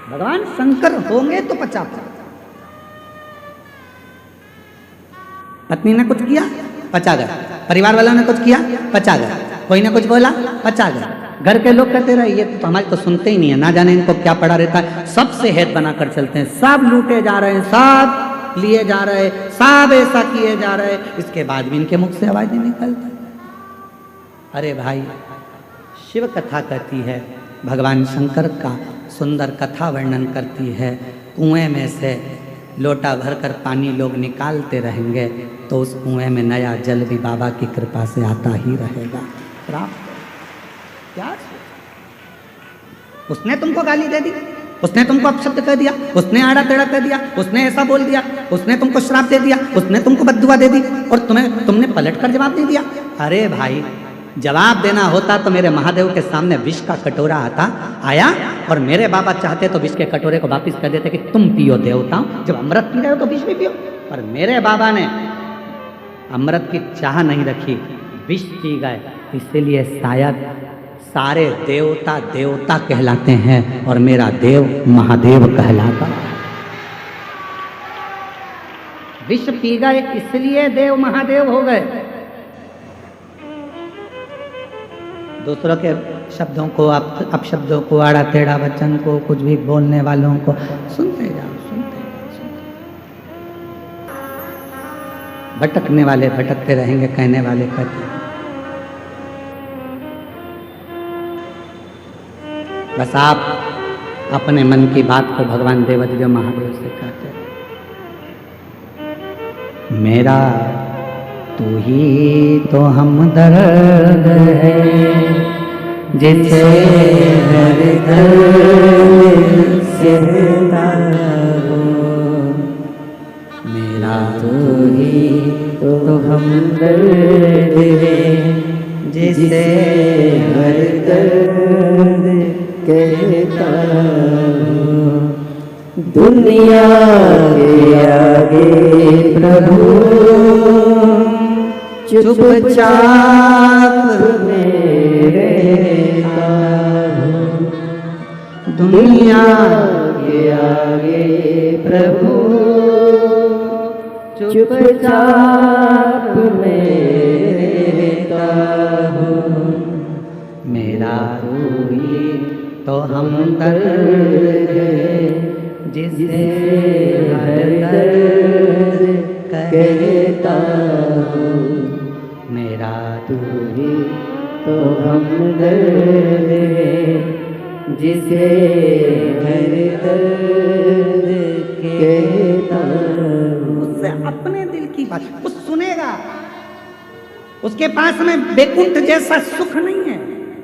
भगवान शंकर होंगे तो पचा। पत्नी ने कुछ किया, पचा गया। परिवार वालों ने कुछ किया, पचा गया। कोई ने कुछ बोला, पचा गया। घर के लोग कहते रहे ये तो हमारे तो सुनते ही नहीं है, ना जाने इनको क्या पड़ा रहता है, सबसे हेत बनाकर चलते हैं, सब लूटे जा रहे हैं, सब लिए जा रहे हैं, सब ऐसा किए जा रहे हैं, इसके बाद भी इनके मुख से आवाज नहीं निकलता। अरे भाई, शिव कथा कहती है, भगवान शंकर का सुंदर कथा वर्णन करती है, कुएं में से लोटा भरकर पानी लोग निकालते रहेंगे तो उस कुएं में नया जल भी बाबा की कृपा से आता ही रहेगा। क्या उसने तुमको गाली दे दी, उसने तुमको अपशब्द कह दिया, उसने आड़ा टेढ़ा कह दिया, उसने ऐसा बोल दिया, उसने तुमको श्राप दे दिया, उसने तुमको बद्दुआ दे दी और तुमने पलट कर जवाब नहीं दिया। अरे भाई, जवाब देना होता तो मेरे महादेव के सामने विष का कटोरा आया और मेरे बाबा चाहते तो विष के कटोरे को वापिस कर देते कि तुम पियो देवताओं, जब अमृत पी रहे हो तो विष भी पियो। पर मेरे बाबा ने अमृत की चाह नहीं रखी, विष पी गए। इसीलिए शायद सारे देवता देवता कहलाते हैं और मेरा देव महादेव कहलाता। विष पी गए इसलिए देव महादेव हो गए। दूसरों के शब्दों को, अपशब्दों को, आड़ा टेढ़ा वचन को, कुछ भी बोलने वालों को सुनते जाओ, सुनते जाओ। भटकने वाले भटकते रहेंगे, कहने वाले कहते हैं। बस आप अपने मन की बात को भगवान देवाधिदेव महादेव से कहते हैं, मेरा तू ही तो हमदर्द है, जिसे हर दर्द से मेरा तू ही तो हमदर्द है, जिसे हर दर्द कहता हूँ। दुनिया के आगे प्रभु चुपचाप में रहता हूँ। दुनिया के आगे प्रभु चुपचाप में रहता हूँ। मेरा तू ही तो हमदर्द है, जिसे हर दर्द कहता हूँ। मेरा तू ही तो हमदर्द है, जिसे हर दर्द कहता हूँ। उससे अपने दिल की बात वो सुनेगा। उसके पास में बैकुंठ जैसा सुख नहीं है,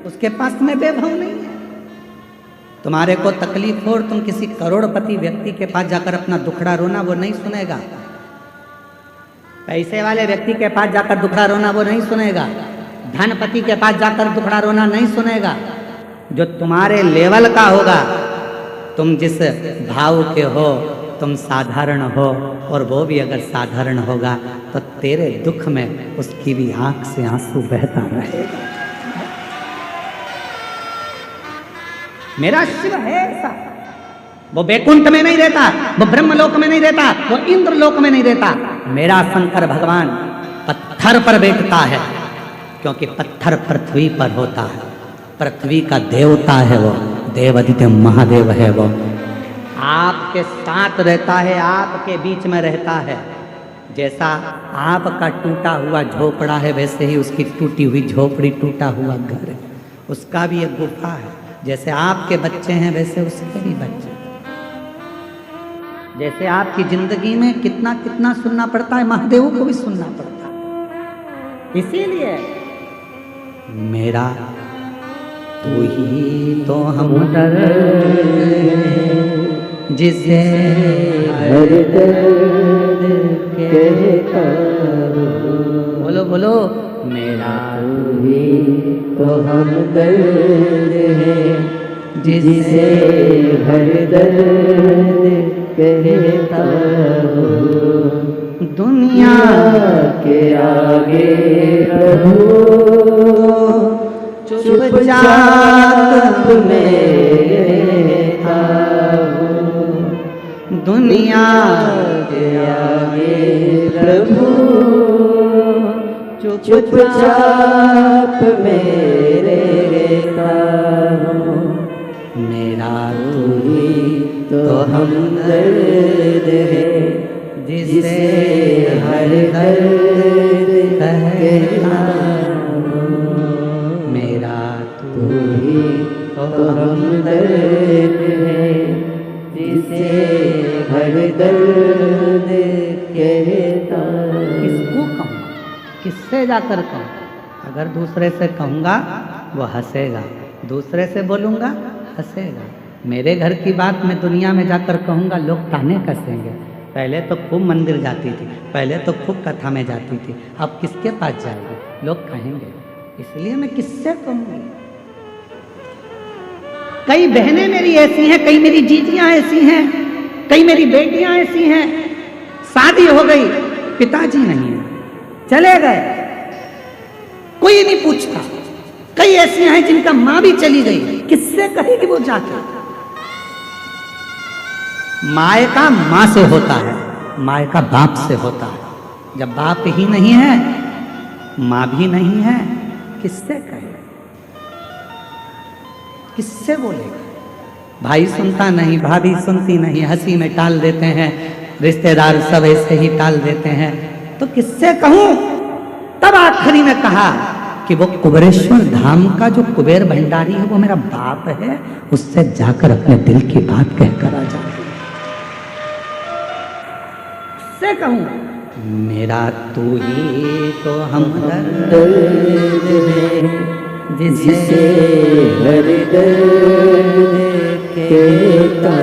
उसके पास में वैभव नहीं है। तुम्हारे को तकलीफ हो और तुम किसी करोड़पति व्यक्ति के पास जाकर अपना दुखड़ा रोना, वो नहीं सुनेगा। पैसे वाले व्यक्ति के पास जाकर दुखड़ा रोना वो नहीं सुनेगा। धनपति के पास जाकर दुखड़ा रोना नहीं सुनेगा। जो तुम्हारे लेवल का होगा, तुम जिस भाव के हो, तुम साधारण हो, और वो भी अगर साधारण होगा तो तेरे दुख में उसकी भी आंख से आंसू बहता रहेगा। मेरा शिव है ऐसा, वो बैकुंठ में नहीं रहता, वो ब्रह्मलोक में नहीं रहता, वो इंद्रलोक में नहीं रहता। मेरा शंकर भगवान पत्थर पर बैठता है, क्योंकि पत्थर पृथ्वी पर होता है। पृथ्वी का देवता है वो, देवाधिदेव महादेव है वो। आपके साथ रहता है, आपके बीच में रहता है। जैसा आपका टूटा हुआ झोपड़ा है, वैसे ही उसकी टूटी हुई झोपड़ी, टूटा हुआ घर है। उसका भी एक गुफा है। जैसे आपके बच्चे हैं, वैसे उसके भी बच्चे। जैसे आपकी जिंदगी में कितना कितना सुनना पड़ता है, महादेव को भी सुनना पड़ता है। इसीलिए मेरा तू ही तो हमदर्द, जिसे हर दर्द कहता हूँ। बोलो बोलो, मेरा तू ही तो हमदर्द है, जिसे हर दर्द कहता हूँ। दुनिया के आगे प्रभु चुपचाप में रहता हूँ। दुनिया के आगे प्रभु चुपचाप में रहता हूँ। मेरा तू ही तो हमदर्द है, जिसे हर दर्द कहता हूँ। मेरा तू ही तो हमदर्द है, जिसे हर दर्द कहता हूँ। किसको कहूँ, किससे जाकर कहूँ? अगर दूसरे से कहूँगा वो हंसेगा, दूसरे से बोलूँगा हंसेगा। मेरे घर की बात मैं दुनिया में जाकर कहूँगा, लोग ताने कसेंगे। पहले तो खूब मंदिर जाती थी, पहले तो खूब कथा में जाती थी, अब किसके पास जाएगी? लोग कहेंगे। इसलिए मैं किससे कहूँगी? कई बहनें मेरी ऐसी हैं, कई मेरी जीजियाँ ऐसी हैं, कई मेरी बेटियाँ ऐसी हैं, शादी हो गई, पिताजी नहीं है, चले गए, कोई नहीं पूछता। कई ऐसी हैं जिनका माँ भी चली गई, किससे कहेगी वो जाके? माए का माँ से होता है, माए का बाप से होता है। जब बाप ही नहीं है, माँ भी नहीं है, किससे कहे, किससे बोलेगा? भाई सुनता नहीं, भाभी सुनती नहीं, हंसी में टाल देते हैं, रिश्तेदार सब ऐसे ही टाल देते हैं, तो किससे कहूं? तब आखिरी में कहा, कि वो कुबेरेश्वर धाम का जो कुबेर भंडारी है वो मेरा बाप है, उससे जाकर अपने दिल की बात कहकर आ जाए। उससे कहूं मेरा तू ही तो हमदर्द है, जिसे हर दर्द कहता।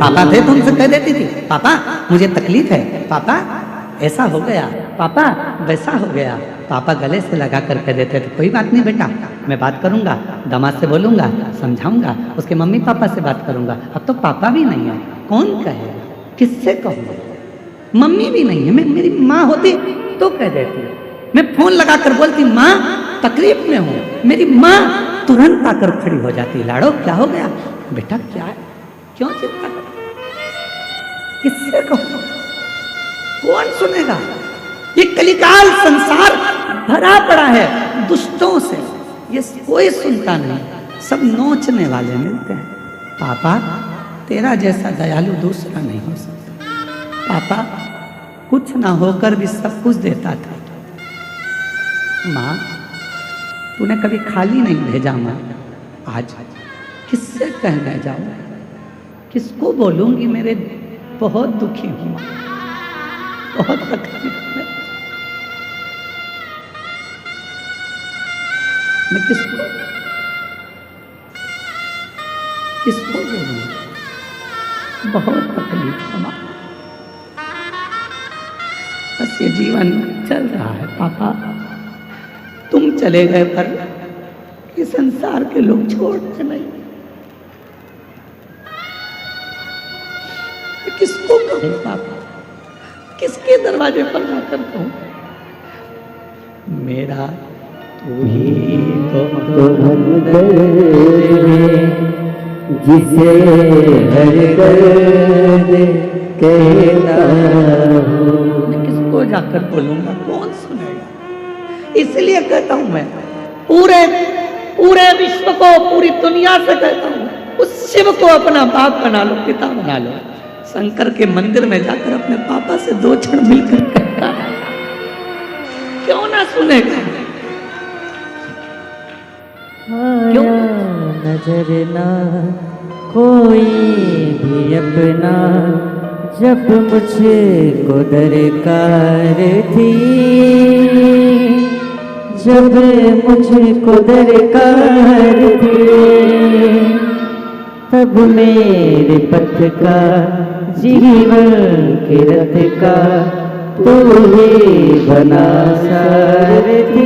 पापा थे तो उनसे कह देती थी, पापा मुझे तकलीफ है, पापा ऐसा हो गया, पापा वैसा हो गया। पापा गले से लगा कर कह देते थे, कोई बात नहीं बेटा, मैं बात करूंगा, दामाद से बोलूंगा, समझाऊंगा, उसके मम्मी पापा से बात करूंगा। अब तो पापा भी नहीं है, कौन कहे, किससे कहूँ, मम्मी भी नहीं है। मैं मेरी माँ होती तो कह देती, मैं फोन लगा कर बोलती माँ तकलीफ में हूँ, मेरी माँ तुरंत आकर खड़ी हो जाती, लाड़ो क्या हो गया बेटा, क्या है, क्यों चिंता कर, किससे कहूँ, कौन सुनेगा। ये कलिकाल संसार भरा पड़ा है दुष्टों से, ये कोई सुनता नहीं, सब नोचने वाले मिलते हैं। पापा तेरा जैसा दयालु दूसरा नहीं हो सकता, पापा कुछ ना होकर भी सब कुछ देता था। माँ तूने कभी खाली नहीं भेजा माँ, आज किससे कहने जाऊं, किसको बोलूंगी, मेरे बहुत दुखी हूँ, बहुत तकलीफ में, मैं किसको बोलूं, बहुत तकलीफ है माँ, बस ये जीवन चल रहा है। पापा तुम चले गए पर ये संसार के लोग छोड़ते नहीं, मैं किसको कहूँ पापा, किसके दरवाजे पर जाकर कहूँ, मेरा तू ही तो हमदर्द है, जिसे हर दर्द कहता हूँ। मैं किसको जाकर बोलूंगा, कौन सुनेगा। इसलिए कहता हूं मैं पूरे विश्व को, पूरी दुनिया से कहता हूं, उस शिव को अपना बाप बना लो, पिता बना लो। शंकर के मंदिर में जाकर अपने पापा से 2 क्षण मिलकर कहता है, क्यों ना सुनेगा, क्यों नजर ना कोई भी अपना, जब मुझको दरकार थी, जब मुझको दरकार थी, तब मेरे पथ का, जीवन के रथ का तू ही बना सारथी,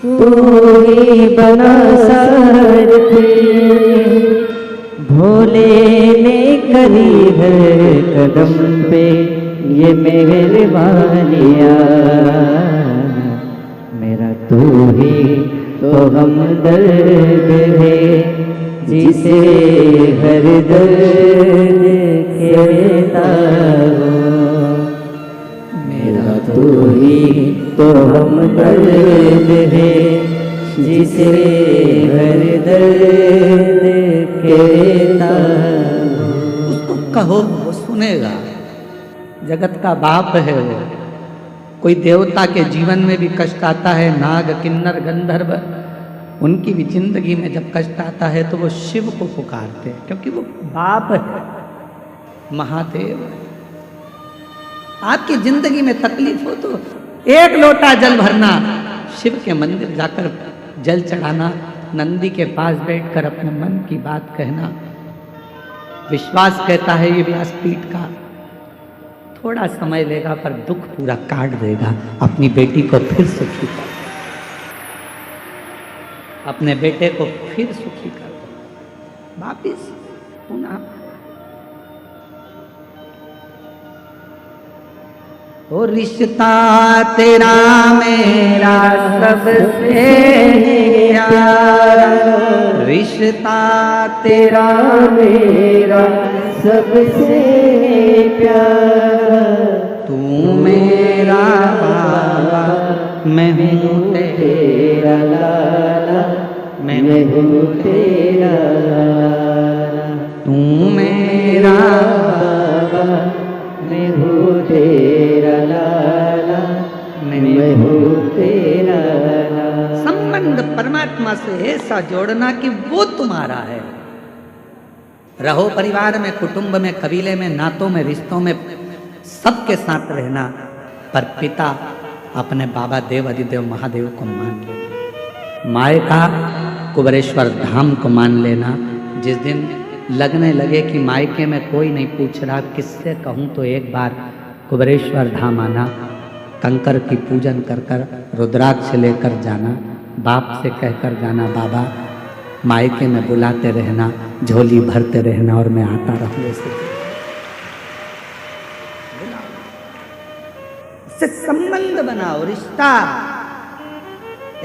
तू ही बना सारथी। भोले ने करी है कदम पे ये मेहरबानियाँ, मेरा तू ही तो हमदर्द है, जिसे हर दर्द कहता हूँ। मेरा तू ही तो हमदर्द है, जिसे हर दर्द कहता हूँ। उसको कहो वो सुनेगा, जगत का बाप है वो। कोई देवता के जीवन में भी कष्ट आता है, नाग किन्नर गंधर्व, उनकी भी जिंदगी में जब कष्ट आता है तो वो शिव को पुकारते हैं, क्योंकि वो बाप है, महादेव है। आपकी जिंदगी में तकलीफ हो तो 1 लोटा जल भरना, शिव के मंदिर जाकर जल चढ़ाना, नंदी के पास बैठकर अपने मन की बात कहना। विश्वास कहता है ये व्यासपीठ का थोड़ा समय लेगा पर दुख पूरा काट देगा, अपनी बेटी को फिर सुखी कर, अपने बेटे को फिर सुखी कर, वापिस पुनः। ओ रिश्ता तेरा मेरा सबसे प्यारा, रिश्ता तेरा मेरा सबसे प्यारा, तू मेरा बाबा मैं हूँ तेरा लाला, मैं हूँ तेरा लाला, तू मेरा बाबा मैं हूँ तेरा लाला, मैं हूँ तेरा लाला। संबंध परमात्मा से ऐसा जोड़ना कि वो तुम्हारा है। रहो परिवार में, कुटुंब में, कबीले में, नातों में, रिश्तों में, सबके साथ रहना, पर पिता अपने बाबा देव अधिदेव महादेव को मान लेना, माए का कुबेरेश्वर धाम को मान लेना। जिस दिन लगने लगे कि मायके में कोई नहीं पूछ रहा, किससे कहूँ, तो एक बार कुबेरेश्वर धाम आना, कंकर की पूजन कर कर रुद्राक्ष लेकर जाना, बाप से कहकर जाना, बाबा मायके में बुलाते रहना, झोली भरते रहना और मैं आता रहूँगा। से संबंध बनाओ, रिश्ता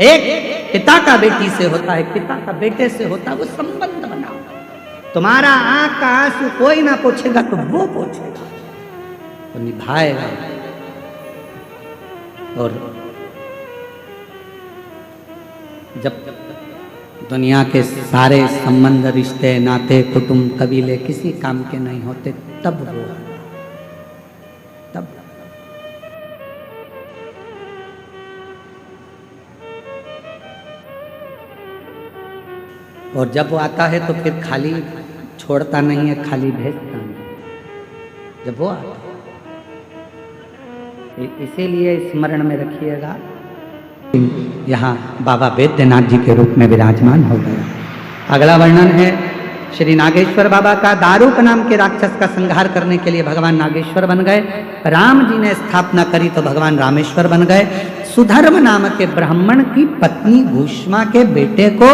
एक पिता का बेटी से होता है, पिता का बेटे से होता है, वो संबंध बनाओ। तुम्हारा आंख का आंसू कोई ना पूछेगा तो वो पूछेगा, वो निभाएगा। और जब दुनिया के सारे संबंध, रिश्ते, नाते, कुटुंब, कबीले किसी काम के नहीं होते, तब वो, तब और जब वो आता है तो फिर खाली छोड़ता नहीं है, खाली भेजता नहीं। जब वो आता है, इसीलिए स्मरण में रखिएगा, यहाँ बाबा वैद्यनाथ जी के रूप में विराजमान हो गया। अगला वर्णन है श्री नागेश्वर बाबा का। दारूक नाम के राक्षस का संहार करने के लिए भगवान नागेश्वर बन गए। राम जी ने स्थापना करी तो भगवान रामेश्वर बन गए। सुधर्म नाम के ब्राह्मण की पत्नी भूष्मा के बेटे को,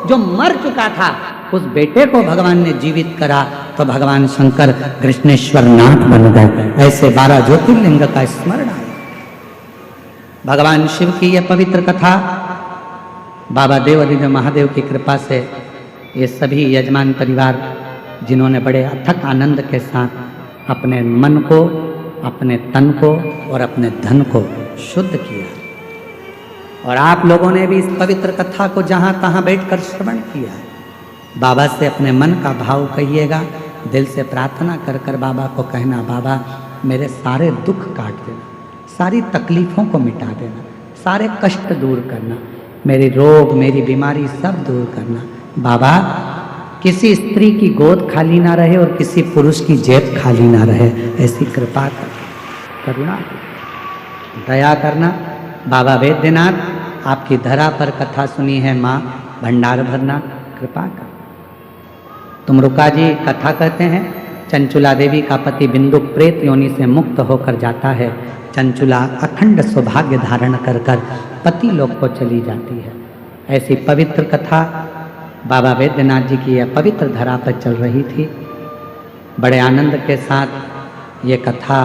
जो मर चुका था, उस बेटे को भगवान ने जीवित करा तो भगवान शंकर कृष्णेश्वर नाथ बन गए। ऐसे 12 ज्योतिर्लिंग का स्मरण है। भगवान शिव की यह पवित्र कथा बाबा देव अधिदेव महादेव की कृपा से ये सभी यजमान परिवार, जिन्होंने बड़े अथक आनंद के साथ अपने मन को, अपने तन को और अपने धन को शुद्ध किया, और आप लोगों ने भी इस पवित्र कथा को जहाँ तहाँ बैठकर श्रवण किया। बाबा से अपने मन का भाव कहिएगा, दिल से प्रार्थना कर कर बाबा को कहना, बाबा मेरे सारे दुख काट देना, सारी तकलीफ़ों को मिटा देना, सारे कष्ट दूर करना, मेरे रोग, मेरी बीमारी सब दूर करना। बाबा किसी स्त्री की गोद खाली ना रहे और किसी पुरुष की जेब खाली ना रहे, ऐसी कृपा करुणा दया करना। बाबा वैद्यनाथ आपकी धरा पर कथा सुनी है, माँ भंडार भरना, कृपा कर। तुमरुका जी कथा कहते हैं, चंचुला देवी का पति बिंदु प्रेत योनि से मुक्त होकर जाता है। चंचुला अखंड सौभाग्य धारण कर कर पति लोक को चली जाती है। ऐसी पवित्र कथा बाबा वैद्यनाथ जी की यह पवित्र धरा पर चल रही थी। बड़े आनंद के साथ ये कथा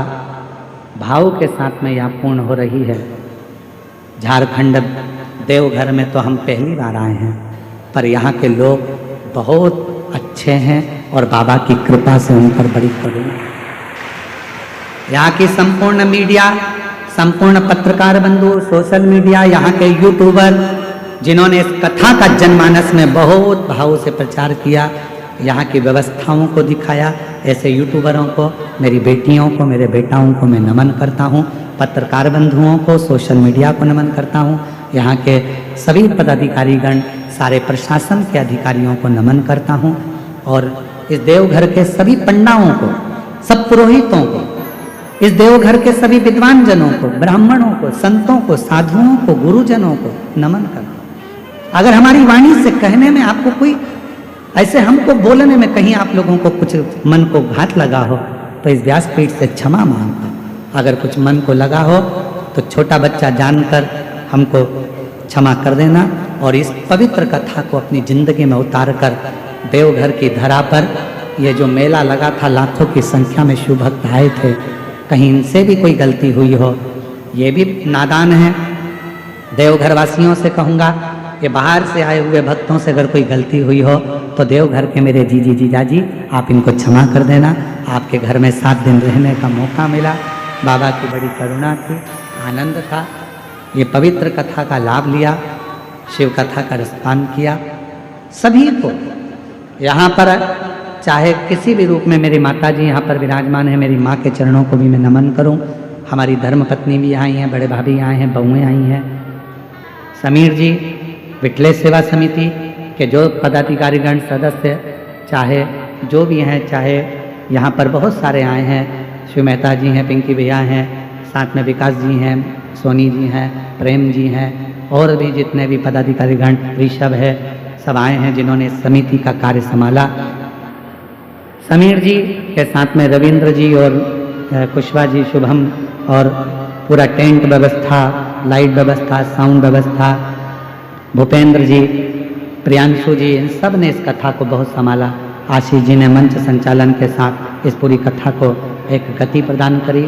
भाव के साथ में यहाँ पूर्ण हो रही है। झारखंड देवघर में तो हम पहली बार आए हैं, पर यहाँ के लोग बहुत अच्छे हैं और बाबा की कृपा से उन पर बड़ी करुणा। यहाँ की संपूर्ण मीडिया, संपूर्ण पत्रकार बंधु, सोशल मीडिया, यहाँ के यूट्यूबर, जिन्होंने इस कथा का जनमानस में बहुत भाव से प्रचार किया, यहाँ की व्यवस्थाओं को दिखाया, ऐसे यूट्यूबरों को, मेरी बेटियों को, मेरे बेटाओं को मैं नमन करता हूँ। पत्रकार बंधुओं को, सोशल मीडिया को नमन करता हूँ। यहाँ के सभी पदाधिकारीगण, सारे प्रशासन के अधिकारियों को नमन करता हूँ, और इस देवघर के सभी पंडाओं को, सब पुरोहितों को, इस देवघर के सभी विद्वान जनों को, ब्राह्मणों को, संतों को, साधुओं को, गुरुजनों को नमन करता हूँ। अगर हमारी वाणी से कहने में आपको कोई, ऐसे हमको बोलने में कहीं आप लोगों को कुछ मन को घात लगा हो, तो इस व्यासपीठ से क्षमा मांगता हूँ। अगर कुछ मन को लगा हो तो छोटा बच्चा जानकर हमको क्षमा कर देना, और इस पवित्र कथा को अपनी जिंदगी में उतार कर देवघर की धरा पर ये जो मेला लगा था, लाखों की संख्या में शिव भक्त आए थे, कहीं इनसे भी कोई गलती हुई हो, ये भी नादान है। देवघर वासियों से कहूँगा, ये बाहर से आए हुए भक्तों से अगर कोई गलती हुई हो तो देवघर के मेरे जीजी जीजाजी, आप इनको क्षमा कर देना। आपके घर में 7 दिन रहने का मौका मिला, बाबा की बड़ी करुणा थी, आनंद था। ये पवित्र कथा का लाभ लिया, शिव कथा का रसपान किया। सभी को यहाँ पर, चाहे किसी भी रूप में, मेरी माता जी यहाँ पर विराजमान है, मेरी माँ के चरणों को भी मैं नमन करूँ। हमारी धर्मपत्नी भी आई हैं, बड़े भाभी आए हैं, बहुएँ आई हैं, समीर जी विठलेश सेवा समिति के जो पदाधिकारीगण सदस्य चाहे जो भी हैं, चाहे यहाँ पर बहुत सारे आए हैं, शिव मेहता जी हैं, पिंकी भैया हैं, साथ में विकास जी हैं, सोनी जी हैं, प्रेम जी हैं, और भी जितने भी पदाधिकारीगण, ऋषभ है, सब आए हैं जिन्होंने इस समिति का कार्य संभाला। समीर जी के साथ में रविंद्र जी और कुशवा जी, शुभम, और पूरा टेंट व्यवस्था, लाइट व्यवस्था, साउंड व्यवस्था, भूपेंद्र जी, प्रियांशु जी, इन सब ने इस कथा को बहुत संभाला। आशीष जी ने मंच संचालन के साथ इस पूरी कथा को एक गति प्रदान करी।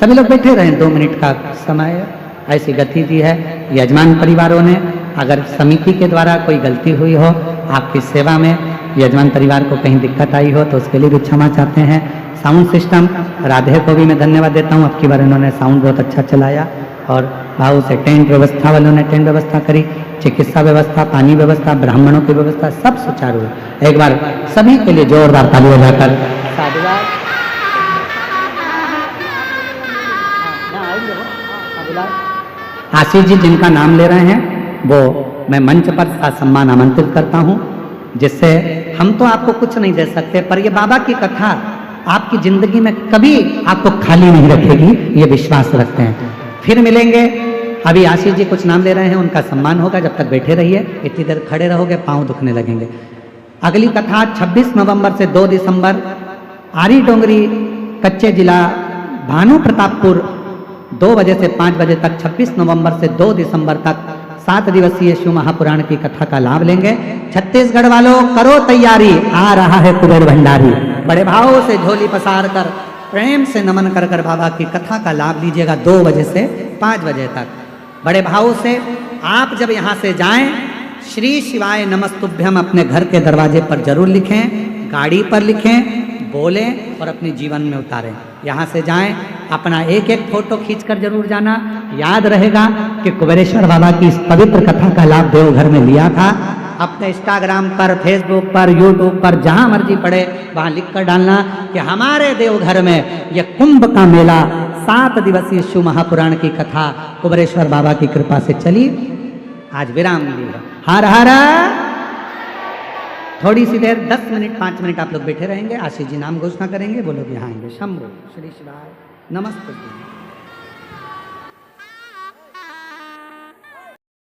सभी लोग बैठे रहे, 2 मिनट का समय ऐसी गति दी है यजमान परिवारों ने। अगर समिति के द्वारा कोई गलती हुई हो, आपकी सेवा में यजमान परिवार को कहीं दिक्कत आई हो, तो उसके लिए भी क्षमा चाहते हैं। साउंड सिस्टम, राधे को भी मैं धन्यवाद देता हूँ, अब की बार इन्होंने साउंड बहुत अच्छा चलाया। और भाव से टेंट व्यवस्था वालों ने टेंट व्यवस्था करी, चिकित्सा व्यवस्था, पानी व्यवस्था, ब्राह्मणों की व्यवस्था, सब सुचारू है। एक बार सभी के लिए जोरदार ताली बजाकर साधुवाद। आशीष जी जिनका नाम ले रहे हैं वो मैं मंच पर सम्मान आमंत्रित करता हूँ, जिससे हम तो आपको कुछ नहीं दे सकते, पर ये बाबा की कथा आपकी जिंदगी में कभी आपको खाली नहीं रखेगी, ये विश्वास रखते हैं। फिर मिलेंगे। अभी आशीष जी कुछ नाम ले रहे हैं, उनका सम्मान होगा, जब तक बैठे रहिए। इतनी देर खड़े रहोगे पांव दुखने लगेंगे। अगली कथा 26 नवंबर से 2 दिसंबर आरी डोंगरी कच्चे जिला भानु प्रतापपुर 2 बजे से 5 बजे तक, 26 नवंबर से 2 दिसंबर तक 7 दिवसीय शिव महापुराण की कथा का लाभ लेंगे। छत्तीसगढ़ वालों करो तैयारी, आ रहा है कुबेर भंडारी। बड़े भाव से झोली पसार कर प्रेम से नमन कर कर बाबा की कथा का लाभ लीजिएगा 2 बजे से 5 बजे तक। बड़े भाव से आप जब यहाँ से जाएं, श्री शिवाय नमस्तुभ्यम अपने घर के दरवाजे पर जरूर लिखें, गाड़ी पर लिखें, बोलें और अपने जीवन में उतारें। यहाँ से जाएं, अपना एक एक फोटो खींचकर जरूर जाना। याद रहेगा कि कुबेरेश्वर बाबा की इस पवित्र कथा का लाभ देवघर में लिया था। अपने इंस्टाग्राम पर, फेसबुक पर, यूट्यूब पर, जहाँ मर्जी पड़े वहाँ लिख कर डालना कि हमारे देवघर में यह कुंभ का मेला 7 दिवसीय शिव महापुराण की कथा कुबेरेश्वर बाबा की कृपा से चली। आज विराम ली है। हर हर थोड़ी सी देर 10 मिनट 5 मिनट आप लोग बैठे रहेंगे। आशीष जी नाम घोषणा करेंगे, वो लोग यहाँ आएंगे। शंभो श्री शिवाय नमस्ते।